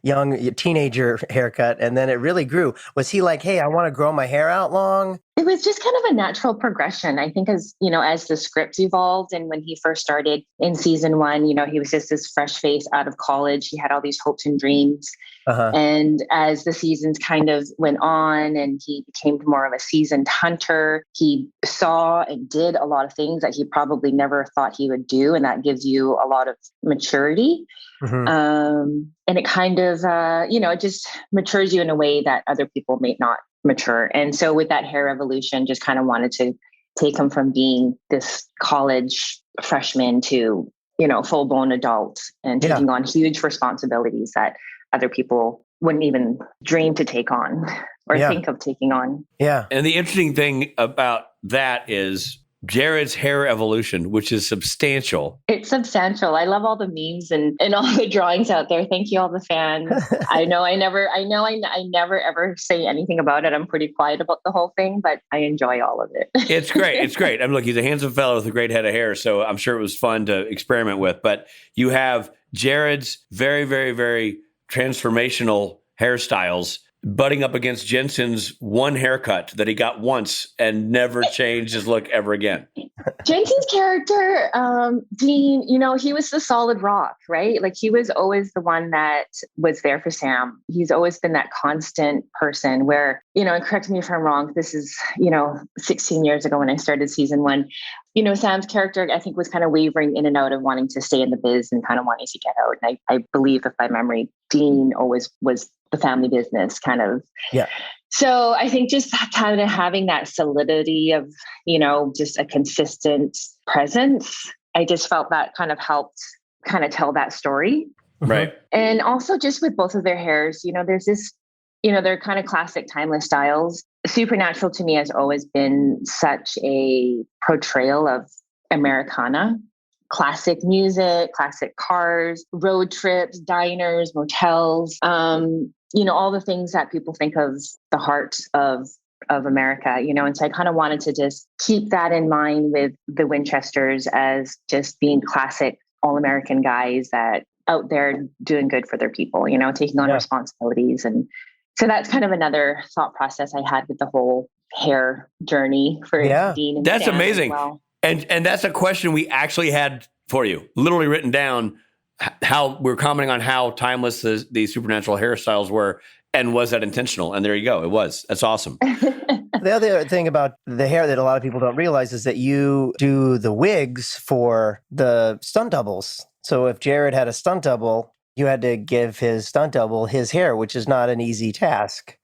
Speaker 1: young teenager haircut, and then it really grew. Was he like, hey, I want to grow my hair out long?
Speaker 4: It was just kind of a natural progression. I think as the scripts evolved and when he first started in season 1, he was just this fresh face out of college. He had all these hopes and dreams. And as the seasons kind of went on and he became more of a seasoned hunter, he saw and did a lot of things that he probably never thought he would do. And that gives you a lot of maturity. And it kind of, it just matures you in a way that other people may not mature. And so with that hair evolution, just kind of wanted to take him from being this college freshman to, full-blown adult and taking on huge responsibilities that other people wouldn't even dream to take on or think of taking on.
Speaker 1: Yeah.
Speaker 2: And the interesting thing about that is Jared's hair evolution, which is substantial.
Speaker 4: It's substantial. I love all the memes and all the drawings out there. Thank you, all the fans. I never ever say anything about it. I'm pretty quiet about the whole thing, but I enjoy all of it.
Speaker 2: It's great. It's great. I mean, look, he's a handsome fellow with a great head of hair, so I'm sure it was fun to experiment with. But you have Jared's very, very, very transformational hairstyles butting up against Jensen's one haircut that he got once and never changed his look ever again.
Speaker 4: Jensen's character, Dean, he was the solid rock, right? Like he was always the one that was there for Sam. He's always been that constant person where, and correct me if I'm wrong, this is, 16 years ago when I started season 1. Sam's character, I think, was kind of wavering in and out of wanting to stay in the biz and kind of wanting to get out. And I believe, if by memory, Dean always was the family business kind of.
Speaker 1: Yeah.
Speaker 4: So I think just kind of having that solidity of, just a consistent presence, I just felt that kind of helped kind of tell that story.
Speaker 2: Right.
Speaker 4: And also just with both of their hairs, there's this, they're kind of classic timeless styles. Supernatural to me has always been such a portrayal of Americana. Classic music, classic cars, road trips, diners, motels, all the things that people think of the heart of America, and so I kind of wanted to just keep that in mind with the Winchesters as just being classic all-American guys that out there doing good for their people, taking on responsibilities. And so that's kind of another thought process I had with the whole hair journey for Dean and
Speaker 2: That's
Speaker 4: Sam
Speaker 2: amazing.
Speaker 4: as well.
Speaker 2: And that's a question we actually had for you, literally written down, how we're commenting on how timeless the supernatural hairstyles were, and was that intentional? And there you go. It was. That's awesome.
Speaker 1: The other thing about the hair that a lot of people don't realize is that you do the wigs for the stunt doubles. So if Jared had a stunt double, you had to give his stunt double his hair, which is not an easy task.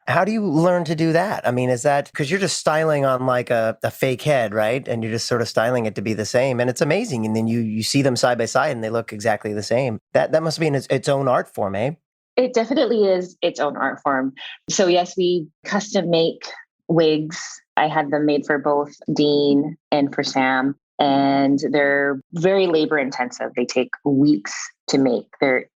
Speaker 1: How do you learn to do that? I mean, is that because you're just styling on like a fake head, right? And you're just sort of styling it to be the same. And it's amazing. And then you see them side by side and they look exactly the same. That must be its own art form, eh?
Speaker 4: It definitely is its own art form. So yes, we custom make wigs. I had them made for both Dean and for Sam. And they're very labor intensive. They take weeks to make.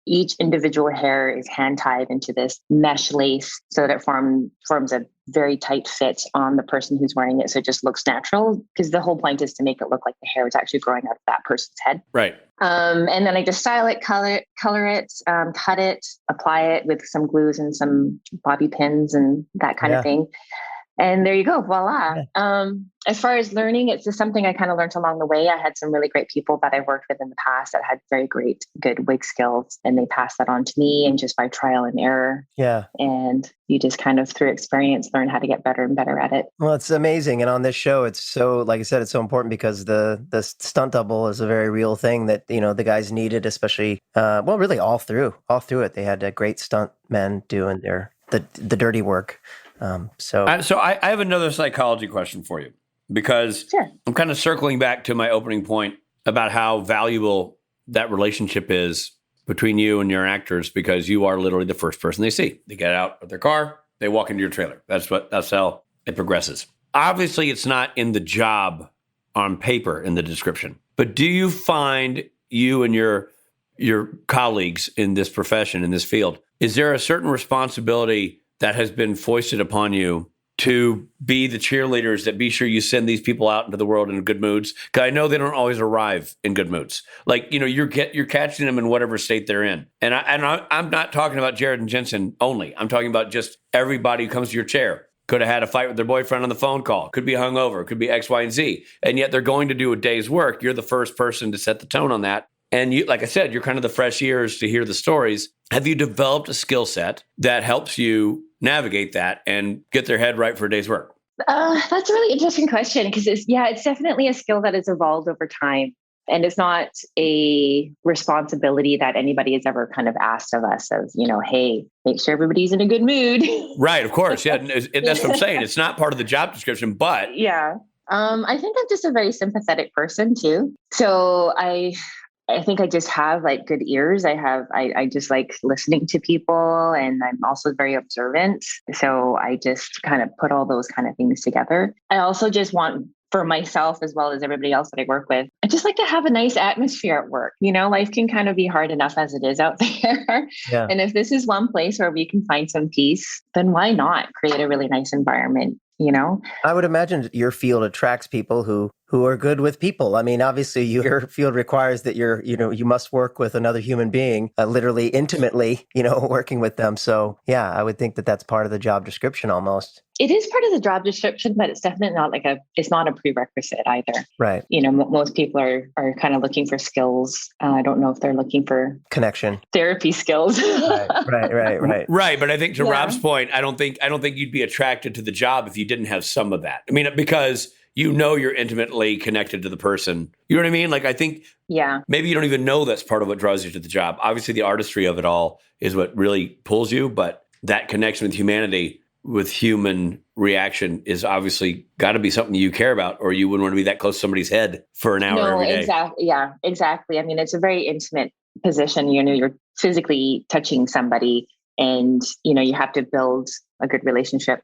Speaker 4: Each individual hair is hand tied into this mesh lace so that it forms a very tight fit on the person who's wearing it. So it just looks natural, because the whole point is to make it look like the hair is actually growing out of that person's head.
Speaker 2: Right.
Speaker 4: And then I just style it, color it, cut it, apply it with some glues and some bobby pins and that kind of thing. And there you go. Voila. As far as learning, it's just something I kind of learned along the way. I had some really great people that I worked with in the past that had very good wig skills, and they passed that on to me, and just by trial and error.
Speaker 1: Yeah.
Speaker 4: And you just kind of through experience learn how to get better and better at it.
Speaker 1: Well, it's amazing. And on this show, it's so, like I said, it's so important because the stunt double is a very real thing that, the guys needed, especially, really all through it. They had great stunt men doing the dirty work. So
Speaker 2: I have another psychology question for you, because I'm kind of circling back to my opening point about how valuable that relationship is between you and your actors, because you are literally the first person they see. They get out of their car, they walk into your trailer. That's how it progresses. Obviously, it's not in the job on paper in the description, but do you find you and your colleagues in this profession, in this field, is there a certain responsibility that has been foisted upon you to be the cheerleaders, that be sure you send these people out into the world in good moods? Because I know they don't always arrive in good moods. Like, you're catching them in whatever state they're in. And I'm not talking about Jared and Jensen only. I'm talking about just everybody who comes to your chair. Could have had a fight with their boyfriend on the phone call. Could be hungover. Could be X, Y, and Z. And yet they're going to do a day's work. You're the first person to set the tone on that. And you, like I said, you're kind of the fresh ears to hear the stories. Have you developed a skill set that helps you navigate that and get their head right for a day's work?
Speaker 4: That's a really interesting question, because it's definitely a skill that has evolved over time. And it's not a responsibility that anybody has ever kind of asked of us of, hey, make sure everybody's in a good mood.
Speaker 2: Right. Of course. Yeah. That's what I'm saying. It's not part of the job description, but.
Speaker 4: Yeah. I think I'm just a very sympathetic person too. So I think I just have like good ears. I just like listening to people, and I'm also very observant. So I just kind of put all those kind of things together. I also just want, for myself as well as everybody else that I work with, to just like to have a nice atmosphere at work. Life can kind of be hard enough as it is out there.
Speaker 1: Yeah.
Speaker 4: And if this is one place where we can find some peace, then why not create a really nice environment?
Speaker 1: I would imagine your field attracts people who are good with people. I mean, obviously your field requires that you must work with another human being, literally intimately, working with them. So yeah, I would think that that's part of the job description almost.
Speaker 4: It is part of the job description, but it's definitely not it's not a prerequisite either.
Speaker 1: Right.
Speaker 4: Most people are kind of looking for skills. I don't know if they're looking for
Speaker 1: connection,
Speaker 4: therapy skills.
Speaker 1: Right.
Speaker 2: Right. But I think to Rob's point, I don't think you'd be attracted to the job if you didn't have some of that. I mean, because you're intimately connected to the person. You know what I mean? Like, I think maybe you don't even know that's part of what draws you to the job. Obviously, the artistry of it all is what really pulls you, but that connection with humanity, with human reaction, is obviously got to be something you care about, or you wouldn't want to be that close to somebody's head for an hour every day.
Speaker 4: Exactly. Yeah, exactly. I mean, it's a very intimate position. You're physically touching somebody, and, you have to build a good relationship,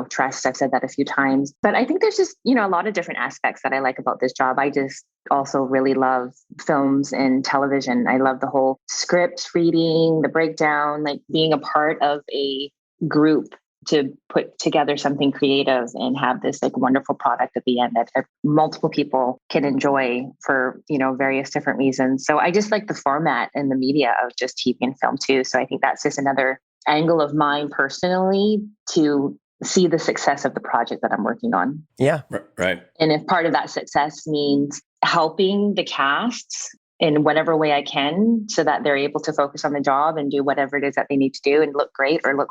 Speaker 4: trust. I've said that a few times, but I think there's just, a lot of different aspects that I like about this job. I just also really love films and television. I love the whole script reading, the breakdown, like being a part of a group to put together something creative and have this like wonderful product at the end that multiple people can enjoy for, various different reasons. So I just like the format and the media of just TV and film too. So I think that's just another angle of mine personally to see the success of the project that I'm working on.
Speaker 1: Yeah.
Speaker 2: Right.
Speaker 4: And if part of that success means helping the casts in whatever way I can so that they're able to focus on the job and do whatever it is that they need to do and look great or look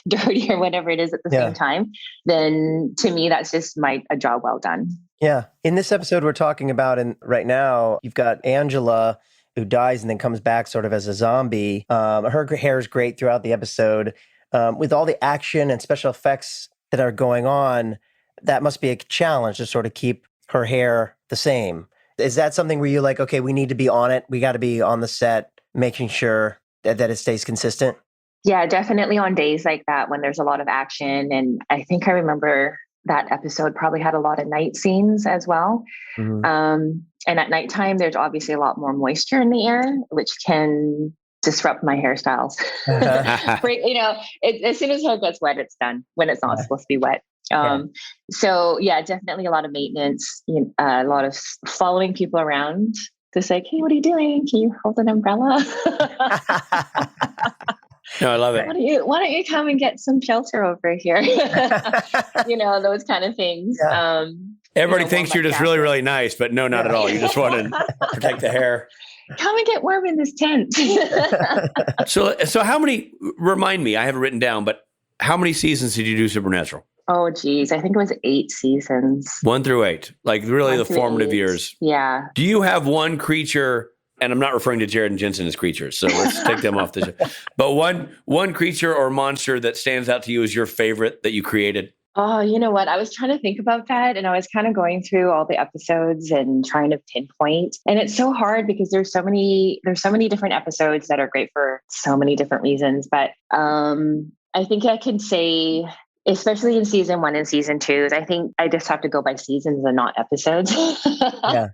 Speaker 4: dirty or whatever it is at the same time, then to me, that's just a job well done.
Speaker 1: Yeah. In this episode we're talking about, and right now you've got Angela who dies and then comes back sort of as a zombie. Her hair is great throughout the episode. With all the action and special effects that are going on, that must be a challenge to sort of keep her hair the same. Is that something where you're like, okay, we need to be on it. We got to be on the set, making sure that it stays consistent?
Speaker 4: Yeah, definitely on days like that when there's a lot of action. And I think I remember that episode probably had a lot of night scenes as well.
Speaker 1: Mm-hmm.
Speaker 4: And at nighttime, there's obviously a lot more moisture in the air, which can disrupt my hairstyles. As soon as hair gets wet, it's done when it's not supposed to be wet. So yeah, definitely a lot of maintenance, a lot of following people around to say, hey, what are you doing? Can you hold an umbrella?
Speaker 2: No, I love it.
Speaker 4: Why don't you come and get some shelter over here? Those kind of things.
Speaker 1: Yeah.
Speaker 2: Everybody thinks you're just really, really nice, but no, not at all. You just want to protect the hair.
Speaker 4: Come and get warm in this tent.
Speaker 2: So how many, remind me, I have it written down, but how many seasons did you do Supernatural?
Speaker 4: Oh, geez. I think it was 8 seasons.
Speaker 2: 1 through 8, like really the formative years.
Speaker 4: Yeah.
Speaker 2: Do you have one creature, and I'm not referring to Jared and Jensen as creatures, so let's take them off the show, but one creature or monster that stands out to you as your favorite that you created?
Speaker 4: Oh, you know what? I was trying to think about that, and I was kind of going through all the episodes and trying to pinpoint. And it's so hard because there's so many different episodes that are great for so many different reasons. But I think I can say, especially in season 1 and season 2, I think I just have to go by seasons and not episodes.
Speaker 1: Yeah,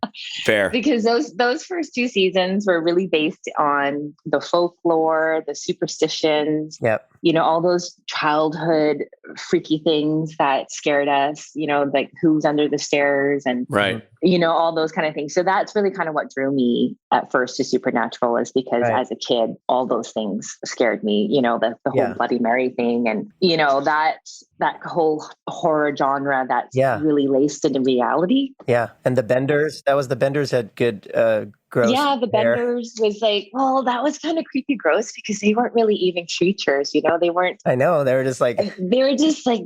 Speaker 2: fair.
Speaker 4: Because those first 2 seasons were really based on the folklore, the superstitions, all those childhood freaky things that scared us, like who's under the stairs and, all those kind of things. So that's really kind of what drew me at first to Supernatural, is because as a kid, all those things scared me, the whole Bloody Mary thing. And, that whole horror genre that's really laced into reality.
Speaker 1: Yeah. And the Benders, the Benders had good gross.
Speaker 4: Yeah, the Benders was like, well, that was kind of creepy gross because they weren't really even creatures, they weren't.
Speaker 1: I know. They were just like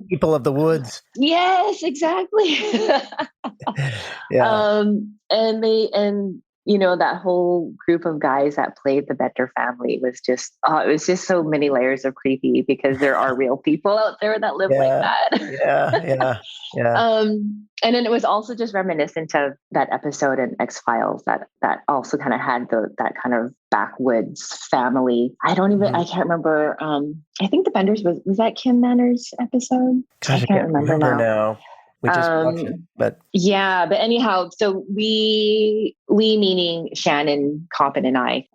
Speaker 1: people of the woods.
Speaker 4: Yes, exactly. And that whole group of guys that played the Bender family was just, it was just so many layers of creepy because there are real people out there that live like that. Yeah. And then it was also just reminiscent of that episode in X-Files that also kind of had that kind of backwoods family. I can't remember. I think the Benders was that Kim Manners episode?
Speaker 1: Gosh, I can't remember now. We just watched it, but
Speaker 4: yeah. But anyhow, so we meaning Shannon, Coppin, and I,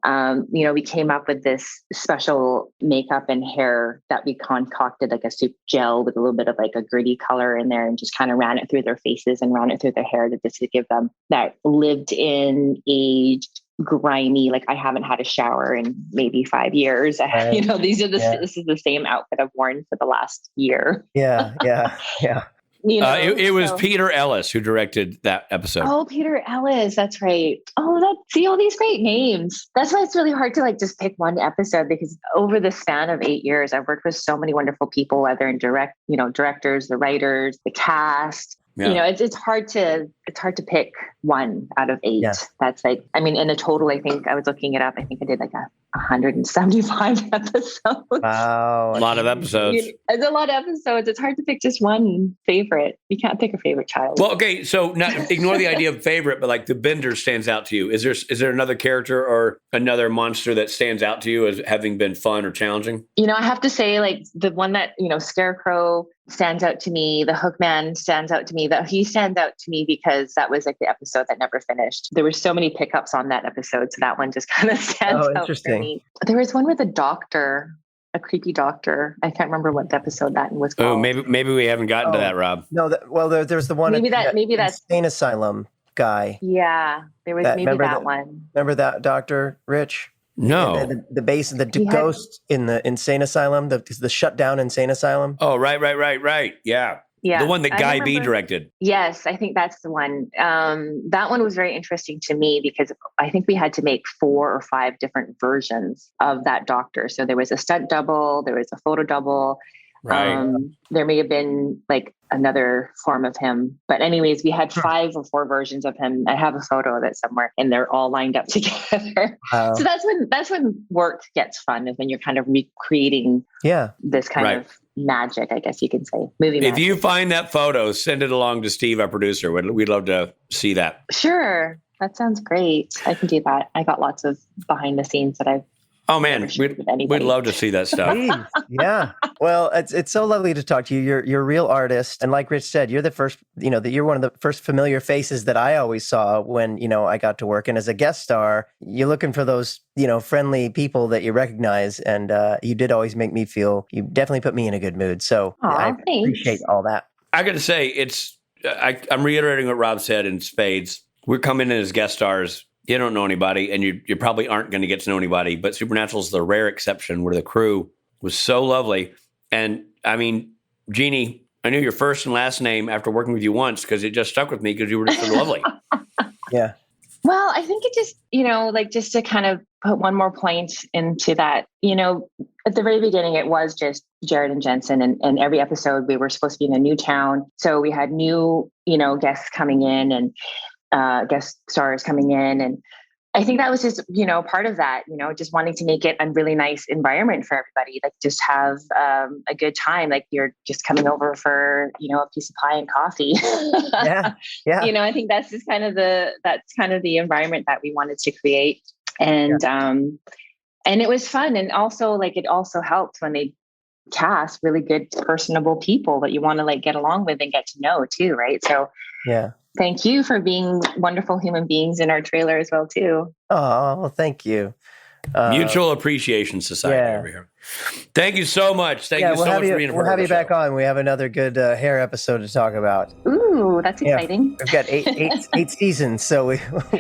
Speaker 4: we came up with this special makeup and hair that we concocted, like a soup gel with a little bit of like a gritty color in there, and just kind of ran it through their faces and ran it through their hair to give them that lived in, aged, grimy, like I haven't had a shower in maybe 5 years.
Speaker 1: Right.
Speaker 4: This is the same outfit I've worn for the last year.
Speaker 1: Yeah.
Speaker 2: It was Peter Ellis who directed that episode.
Speaker 4: Oh, Peter Ellis. That's right. Oh, see all these great names. That's why it's really hard to like just pick one episode, because over the span of 8 years, I've worked with so many wonderful people, whether in directors, the writers, the cast.
Speaker 2: Yeah.
Speaker 4: It's hard to pick one out of 8.
Speaker 1: Yeah.
Speaker 4: That's like, I mean, in a total, I think I was looking it up. I think I did like 175 episodes.
Speaker 1: Wow.
Speaker 2: A lot of episodes.
Speaker 4: It's a lot of episodes. It's hard to pick just one favorite. You can't pick a favorite child.
Speaker 2: Well, okay, so ignore the idea of favorite, but like the Bender stands out to you. Is there another character or another monster that stands out to you as having been fun or challenging?
Speaker 4: I have to say, like the one that, Scarecrow stands out to me. The Hookman stands out to me. That he stands out to me because that was like the episode that never finished. There were so many pickups on that episode, so that one just kind of stands out for me. There was one with a doctor, a creepy doctor. I can't remember what episode that was called.
Speaker 2: Oh, maybe we haven't gotten to that, Rob.
Speaker 1: No, there's the one.
Speaker 4: Maybe that's
Speaker 1: insane asylum guy.
Speaker 4: Yeah, there was that one.
Speaker 1: Remember that Dr. Rich?
Speaker 2: No.
Speaker 1: The base of the ghost in the insane asylum, the shut down insane asylum.
Speaker 2: Oh, right. Yeah.
Speaker 4: Yeah.
Speaker 2: The one that Guy B directed.
Speaker 4: Yes, I think that's the one. That one was very interesting to me because I think we had to make 4 or 5 different versions of that doctor. So there was a stunt double, there was a photo double.
Speaker 2: Right.
Speaker 4: There may have been like another form of him. But anyways, we had 5 or 4 versions of him. I have a photo of it somewhere and they're all lined up together. So that's when work gets fun, is when you're kind of recreating this kind of magic, I guess you could say. Movie magic.
Speaker 2: If you find that photo, send it along to Steve, our producer. We'd love to see that.
Speaker 4: Sure. That sounds great. I can do that. I got lots of behind the scenes that I've we'd love to see that stuff.
Speaker 1: Yeah. Well, it's so lovely to talk to you. You're a real artist. And like Rich said, you're the first, you're one of the first familiar faces that I always saw when, I got to work. And as a guest star, you're looking for those, friendly people that you recognize. And you did always make me feel, you definitely put me in a good mood. So I appreciate all that.
Speaker 2: I got to say, I'm reiterating what Rob said in spades. We're coming in as guest stars. You don't know anybody, and you probably aren't going to get to know anybody, but Supernatural is the rare exception where the crew was so lovely. And I mean, Jeannie, I knew your first and last name after working with you once because it just stuck with me because you were just so lovely.
Speaker 1: Yeah.
Speaker 4: Well, I think it just, just to kind of put one more point into that, at the very beginning, it was just Jared and Jensen, and every episode we were supposed to be in a new town. So we had new, guests coming in and guest stars coming in. And I think that was just, part of that, just wanting to make it a really nice environment for everybody, like just have a good time. Like you're just coming over for, a piece of pie and coffee.
Speaker 1: Yeah.
Speaker 4: I think that's just kind of the environment that we wanted to create. And, and it was fun. And also it also helped when they cast really good, personable people that you want to get along with and get to know too. Right. So thank you for being wonderful human beings in our trailer as well, too.
Speaker 1: Oh, well, thank you.
Speaker 2: Mutual Appreciation Society over here. Thank you so much. Thank you so much for being a part of the show.
Speaker 1: We'll have you back on. We have another good hair episode to talk about.
Speaker 4: Ooh, that's exciting.
Speaker 1: We've got eight seasons, so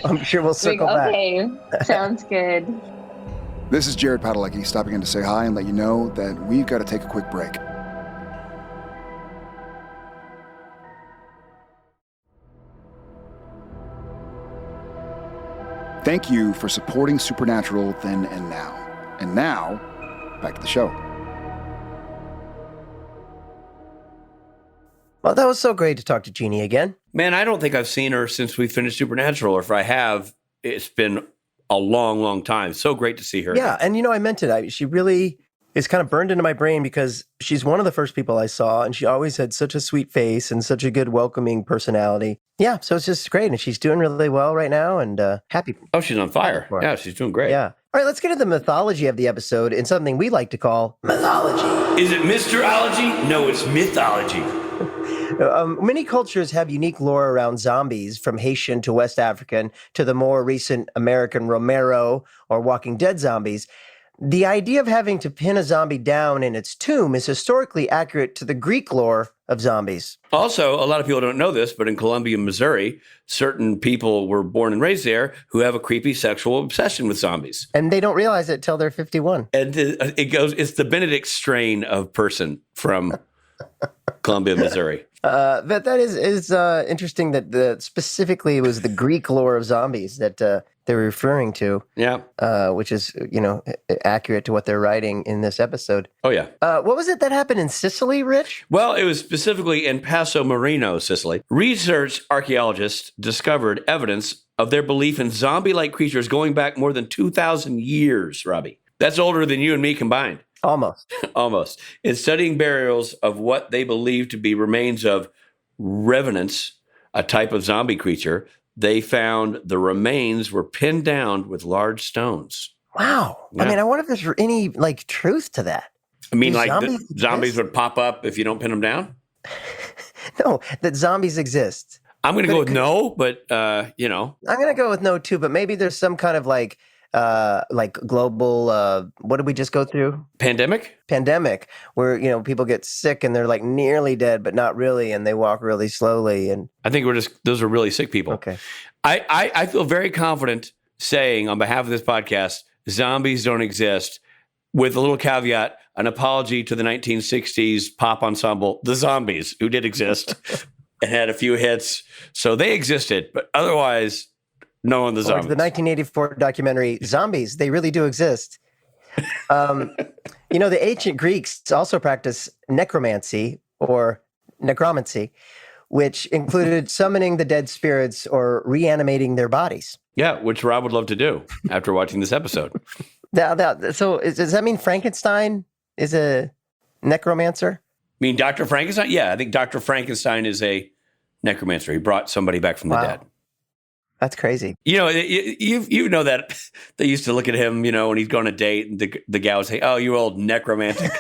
Speaker 1: I'm sure we'll circle back.
Speaker 4: Okay, sounds good.
Speaker 5: This is Jared Padalecki stopping in to say hi and let you know that we've got to take a quick break. Thank you for supporting Supernatural then and now. And now, back to the show.
Speaker 1: Well, that was so great to talk to Jeannie again.
Speaker 2: Man, I don't think I've seen her since we finished Supernatural, or if I have, it's been a long, long time. So great to see her.
Speaker 1: Yeah, and I meant it. She really is kind of burned into my brain because she's one of the first people I saw, and she always had such a sweet face and such a good, welcoming personality. Yeah, so it's just great, and she's doing really well right now, and happy.
Speaker 2: Oh, she's on fire. Yeah, she's doing great.
Speaker 1: Yeah. All right, let's get into the mythology of the episode in something we like to call mythology.
Speaker 2: Is it Mr-ology? No, it's mythology.
Speaker 1: Many cultures have unique lore around zombies, from Haitian to West African to the more recent American Romero or Walking Dead zombies. The idea of having to pin a zombie down in its tomb is historically accurate to the Greek lore of zombies.
Speaker 2: Also, a lot of people don't know this, but in Columbia, Missouri, certain people were born and raised there who have a creepy sexual obsession with zombies.
Speaker 1: And they don't realize it till they're 51.
Speaker 2: And it's the Benedict strain of person from Columbia, Missouri.
Speaker 1: That is interesting that specifically it was the Greek lore of zombies that they were referring to.
Speaker 2: Yeah.
Speaker 1: Which is, accurate to what they're writing in this episode.
Speaker 2: Oh, yeah.
Speaker 1: What was it that happened in Sicily, Rich?
Speaker 2: Well, it was specifically in Passo Marino, Sicily. Research archaeologists discovered evidence of their belief in zombie-like creatures going back more than 2,000 years, Robbie. That's older than you and me combined.
Speaker 1: Almost.
Speaker 2: Almost. In studying burials of what they believe to be remains of revenants, a type of zombie creature, they found the remains were pinned down with large stones.
Speaker 1: Wow.
Speaker 2: Yeah.
Speaker 1: I mean, I wonder if there's any truth to that.
Speaker 2: I mean,
Speaker 1: Do
Speaker 2: like
Speaker 1: zombies
Speaker 2: zombies would pop up if you don't pin them down?
Speaker 1: No, that zombies exist.
Speaker 2: I'm going to go with no, but,
Speaker 1: I'm going to go with no, too, but maybe there's some kind of global, what did we just go through? Pandemic, where, people get sick and they're nearly dead, but not really. And they walk really slowly. And
Speaker 2: I think those are really sick people.
Speaker 1: Okay.
Speaker 2: I feel very confident saying on behalf of this podcast, zombies don't exist, with a little caveat, an apology to the 1960s pop ensemble, The Zombies, who did exist and had a few hits. So they existed, but otherwise, no one the zombies.
Speaker 1: The 1984 documentary, Zombies, they really do exist. The ancient Greeks also practiced necromancy or necromancy, which included summoning the dead spirits or reanimating their bodies.
Speaker 2: Yeah, which Rob would love to do after watching this episode.
Speaker 1: So does that mean Frankenstein is a necromancer?
Speaker 2: I mean, Dr. Frankenstein? Yeah, I think Dr. Frankenstein is a necromancer. He brought somebody back from the dead.
Speaker 1: That's crazy.
Speaker 2: You know that they used to look at him, when he'd go on a date and the gal would say, "Oh, you old necromantic."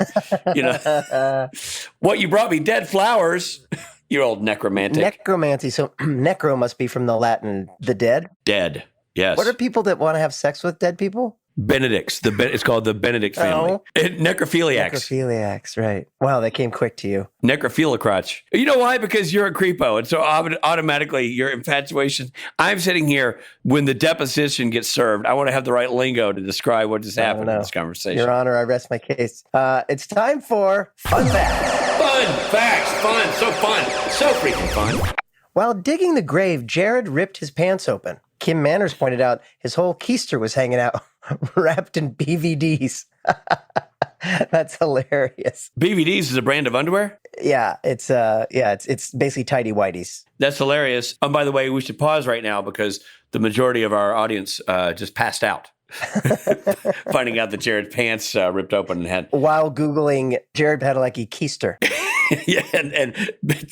Speaker 2: What, you brought me dead flowers? You old necromantic.
Speaker 1: Necromancy. So necro must be from the Latin, the dead?
Speaker 2: Dead, yes.
Speaker 1: What are people that want to have sex with dead people?
Speaker 2: Benedicts. It's called the Benedict family. Necrophiliacs.
Speaker 1: Necrophiliacs, right. Wow, that came quick to you.
Speaker 2: Necrophilocrotch. You know why? Because you're a creepo. And so automatically your infatuation. I'm sitting here when the deposition gets served. I want to have the right lingo to describe what just happened in this conversation.
Speaker 1: Your Honor, I rest my case. It's time for Fun Facts.
Speaker 2: Fun facts. Fun. So fun. So freaking fun.
Speaker 1: While digging the grave, Jared ripped his pants open. Kim Manners pointed out his whole keister was hanging out, wrapped in BVDs. That's hilarious.
Speaker 2: BVDs is a brand of underwear?
Speaker 1: Yeah, it's basically tidy whities.
Speaker 2: That's hilarious. And by the way, we should pause right now because the majority of our audience just passed out. Finding out that Jared's pants ripped open and had...
Speaker 1: While Googling Jared Padalecki keister.
Speaker 2: Yeah, and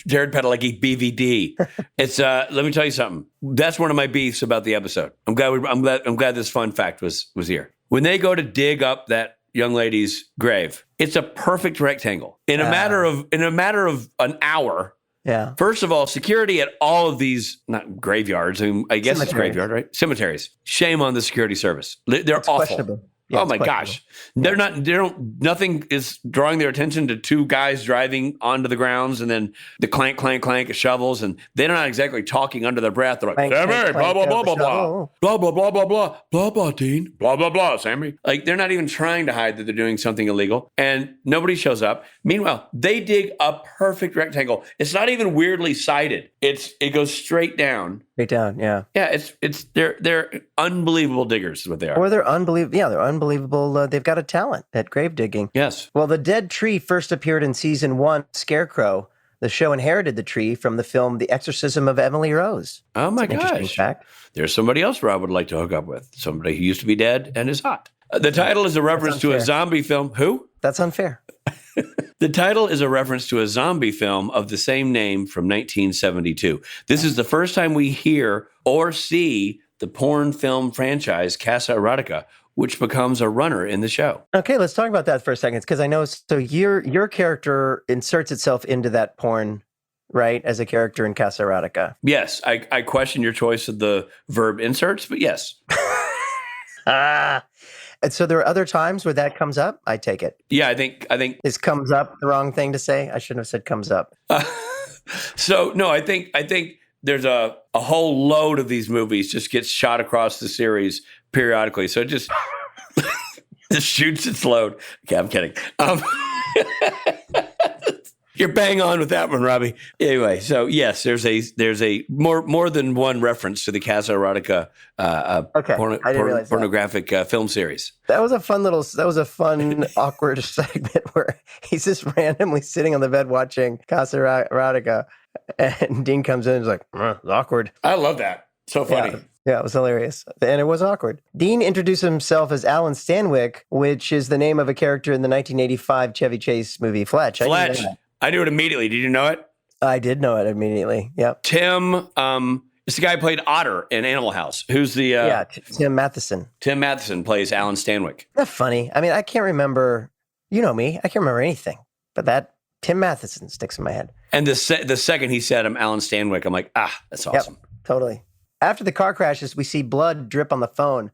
Speaker 2: Jared Padalecki BVD. It's let me tell you something. That's one of my beefs about the episode. I'm glad this fun fact was here. When they go to dig up that young lady's grave, it's a perfect rectangle. In a matter of an hour.
Speaker 1: Yeah.
Speaker 2: First of all, security at all of these not graveyards. I guess it's a graveyard, right? Cemeteries. Shame on the security service. They're awful.
Speaker 1: Questionable. Yeah,
Speaker 2: oh my gosh. Nothing is drawing their attention to two guys driving onto the grounds and then the clank, clank, clank of shovels. And they're not exactly talking under their breath. They're like, Sammy, blah, blah, blah, blah, blah, blah, blah, blah, blah, blah, blah, blah, Dean, blah, blah, blah, Sammy. Like they're not even trying to hide that they're doing something illegal and nobody shows up. Meanwhile, they dig a perfect rectangle. It's not even weirdly sighted. It goes straight down.
Speaker 1: Straight down, yeah.
Speaker 2: Yeah, they're unbelievable diggers is what they are.
Speaker 1: Or they're unbelievable. Yeah, they're unbelievable. They've got a talent at grave digging.
Speaker 2: Yes.
Speaker 1: Well, the dead tree first appeared in season 1, Scarecrow. The show inherited the tree from the film The Exorcism of Emily Rose.
Speaker 2: Oh my
Speaker 1: That's an interesting
Speaker 2: gosh.
Speaker 1: fact.
Speaker 2: There's somebody else Rob would like to hook up with. Somebody who used to be dead and is hot. The title is a reference to a zombie film. Who?
Speaker 1: That's unfair.
Speaker 2: The title is a reference to a zombie film of the same name from 1972. This is the first time we hear or see the porn film franchise Casa Erotica, which becomes a runner in the show.
Speaker 1: Okay, let's talk about that for a second, because I know, so your character inserts itself into that porn right, as a character in Casa Erotica.
Speaker 2: Yes, I question your choice of the verb inserts, but yes.
Speaker 1: And so there are other times where that comes up. I take it.
Speaker 2: Yeah, I think
Speaker 1: Is comes up the wrong thing to say? I shouldn't have said comes up.
Speaker 2: so. No, I think there's a whole load of these movies just gets shot across the series periodically. So it just just shoots its load. Okay, I'm kidding. You're bang on with that one, Robbie. Anyway, so yes, there's a more than one reference to the Casa Erotica pornographic film series.
Speaker 1: That was a fun awkward segment where he's just randomly sitting on the bed watching Casa Erotica, and Dean comes in and is like, it's awkward.
Speaker 2: I love that. So funny.
Speaker 1: Yeah, it was hilarious. And it was awkward. Dean introduced himself as Alan Stanwyck, which is the name of a character in the 1985 Chevy Chase movie Fletch.
Speaker 2: I knew it immediately. Did you know it?
Speaker 1: I did know it immediately. Yep.
Speaker 2: Tim, it's the guy who played Otter in Animal House. Who's the...
Speaker 1: Tim Matheson.
Speaker 2: Tim Matheson plays Alan Stanwyck.
Speaker 1: That's funny. I mean, I can't remember... You know me. I can't remember anything. But that Tim Matheson sticks in my head.
Speaker 2: And the second he said I'm Alan Stanwyck, I'm like, that's awesome.
Speaker 1: Yep, totally. After the car crashes, we see blood drip on the phone.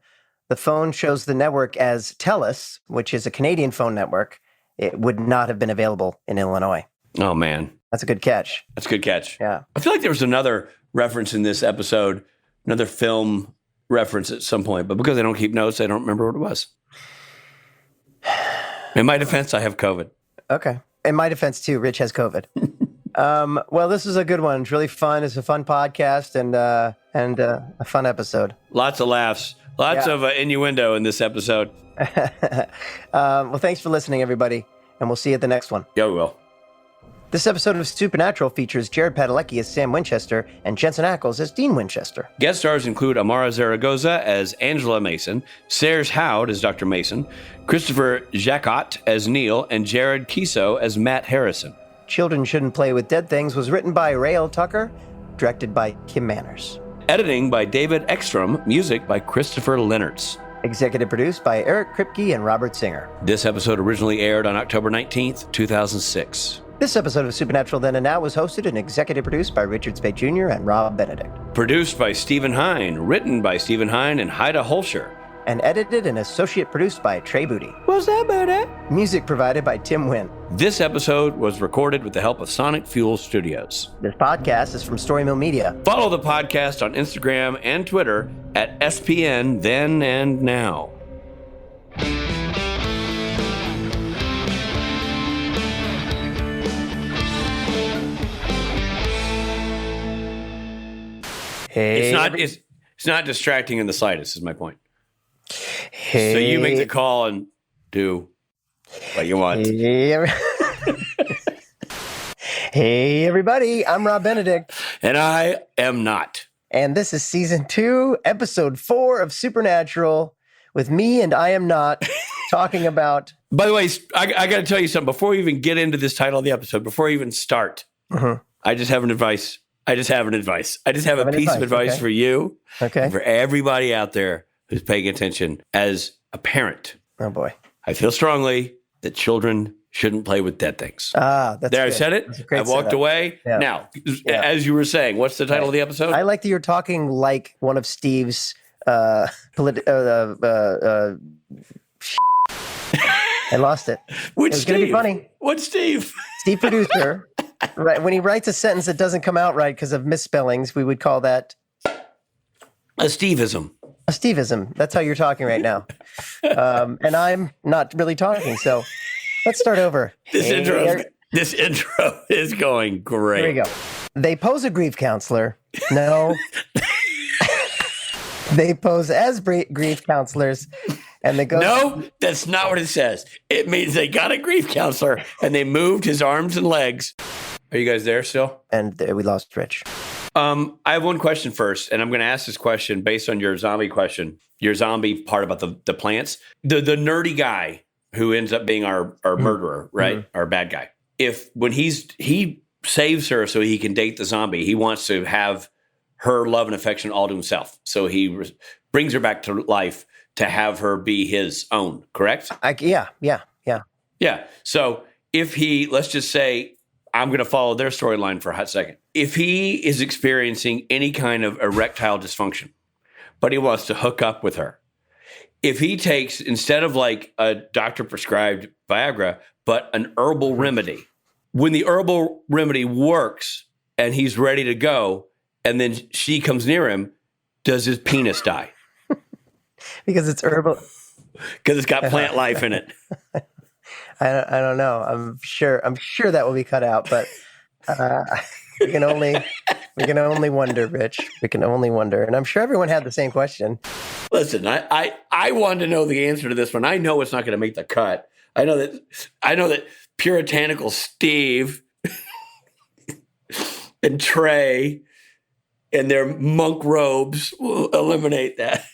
Speaker 1: The phone shows the network as TELUS, which is a Canadian phone network. It would not have been available in Illinois.
Speaker 2: Oh, man.
Speaker 1: That's a good catch.
Speaker 2: That's a good catch.
Speaker 1: Yeah.
Speaker 2: I feel like there was another reference in this episode, another film reference at some point, but because I don't keep notes, I don't remember what it was. In my defense, I have COVID.
Speaker 1: Okay. In my defense, too, Rich has COVID. Well, this is a good one. It's really fun. It's a fun podcast and a fun episode.
Speaker 2: Lots of laughs. Lots of innuendo in this episode.
Speaker 1: Well, thanks for listening, everybody, and we'll see you at the next one.
Speaker 2: Yeah, we will.
Speaker 1: This episode of Supernatural features Jared Padalecki as Sam Winchester and Jensen Ackles as Dean Winchester.
Speaker 2: Guest stars include Amara Zaragoza as Angela Mason, Serge Howd as Dr. Mason, Christopher Jacot as Neil, and Jared Kiso as Matt Harrison.
Speaker 1: Children Shouldn't Play with Dead Things was written by Rael Tucker, directed by Kim Manners.
Speaker 2: Editing by David Ekstrom, music by Christopher Lennertz.
Speaker 1: Executive produced by Eric Kripke and Robert Singer.
Speaker 2: This episode originally aired on October 19th, 2006.
Speaker 1: This episode of Supernatural Then and Now was hosted and executive produced by Richard Spade Jr. and Rob Benedict.
Speaker 2: Produced by Stephen Hine, written by Stephen Hine and Haida Holscher.
Speaker 1: And edited and associate produced by Trey Booty.
Speaker 2: What's that, Booty?
Speaker 1: Music provided by Tim Wynn.
Speaker 2: This episode was recorded with the help of Sonic Fuel Studios.
Speaker 1: This podcast is from Storymill Media.
Speaker 2: Follow the podcast on Instagram and Twitter at SPN Then and Now.
Speaker 1: Hey,
Speaker 2: It's not distracting in the slightest, is my point.
Speaker 1: Hey.
Speaker 2: So you make the call and do what you want.
Speaker 1: Hey, everybody. I'm Rob Benedict.
Speaker 2: And I am not.
Speaker 1: And this is season 2, episode 4 of Supernatural with me and I am not talking about...
Speaker 2: By the way, I got to tell you something. Before we even get into this title of the episode, before we even start, I just have an advice. I just have a piece of advice for you and for everybody out there who's paying attention. As a parent,
Speaker 1: oh boy,
Speaker 2: I feel strongly that children shouldn't play with dead things.
Speaker 1: That's
Speaker 2: there.
Speaker 1: Good.
Speaker 2: I said it. I walked away. Yeah. Now, as you were saying, what's the title of the episode?
Speaker 1: I like that you're talking like one of Steve's I lost it.
Speaker 2: Which
Speaker 1: it's going to be funny.
Speaker 2: What's Steve?
Speaker 1: Steve producer. Right. When he writes a sentence that doesn't come out right because of misspellings, we would call that
Speaker 2: a Steveism.
Speaker 1: A Steveism. That's how you're talking right now. And I'm not really talking. So let's start over.
Speaker 2: This intro is going great.
Speaker 1: Here we go. They pose a grief counselor. No. They pose as grief counselors. And they go.
Speaker 2: No, that's not what it says. It means they got a grief counselor and they moved his arms and legs. Are you guys there still?
Speaker 1: And we lost Rich.
Speaker 2: I have one question first, and I'm going to ask this question based on your zombie question, your zombie part about the plants. The nerdy guy who ends up being our murderer, right? Our bad guy. When he saves her so he can date the zombie, he wants to have her love and affection all to himself. So he brings her back to life to have her be his own, correct?
Speaker 1: Yeah.
Speaker 2: So if let's just say, I'm going to follow their storyline for a hot second. If he is experiencing any kind of erectile dysfunction, but he wants to hook up with her, if he takes, instead of like a doctor prescribed Viagra, but an herbal remedy, when the herbal remedy works and he's ready to go, and then she comes near him, does his penis die?
Speaker 1: Because it's herbal.
Speaker 2: Because it's got plant life in it.
Speaker 1: I don't know. I'm sure that will be cut out, but we can only wonder, Rich. We can only wonder. And I'm sure everyone had the same question.
Speaker 2: Listen, I wanted to know the answer to this one. I know it's not going to make the cut. I know that puritanical Steve and Trey and their monk robes will eliminate that.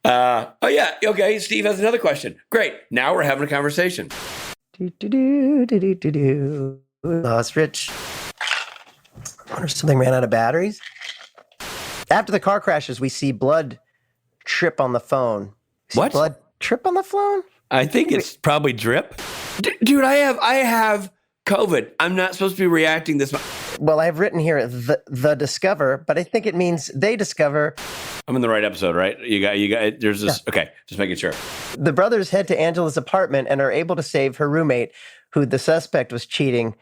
Speaker 2: Oh yeah, okay. Steve has another question. Great. Now we're having a conversation.
Speaker 1: Lost Rich. I wonder if something ran out of batteries. After the car crashes, we see blood trip on the phone.
Speaker 2: What?
Speaker 1: Blood trip on the phone?
Speaker 2: I think it's probably drip. Dude, I have COVID. I'm not supposed to be reacting this much.
Speaker 1: Well, I've written here the discover, but I think it means they discover.
Speaker 2: I'm in the right episode, right? You got. There's this. Yeah. Okay, just making sure.
Speaker 1: The brothers head to Angela's apartment and are able to save her roommate, who the suspect was cheating.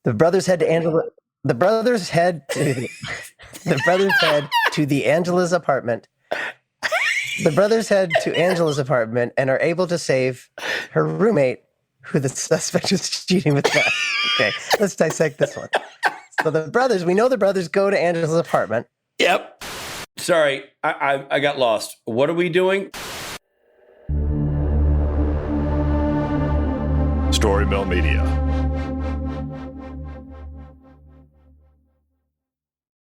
Speaker 1: The brothers head to Angela. The brothers head to the Angela's apartment. The brothers head to Angela's apartment and are able to save her roommate, who the suspect was cheating with. Okay, let's dissect this one. So we know the brothers go to Angela's apartment.
Speaker 2: Yep. Sorry, I got lost. What are we doing?
Speaker 6: Story Mill Media.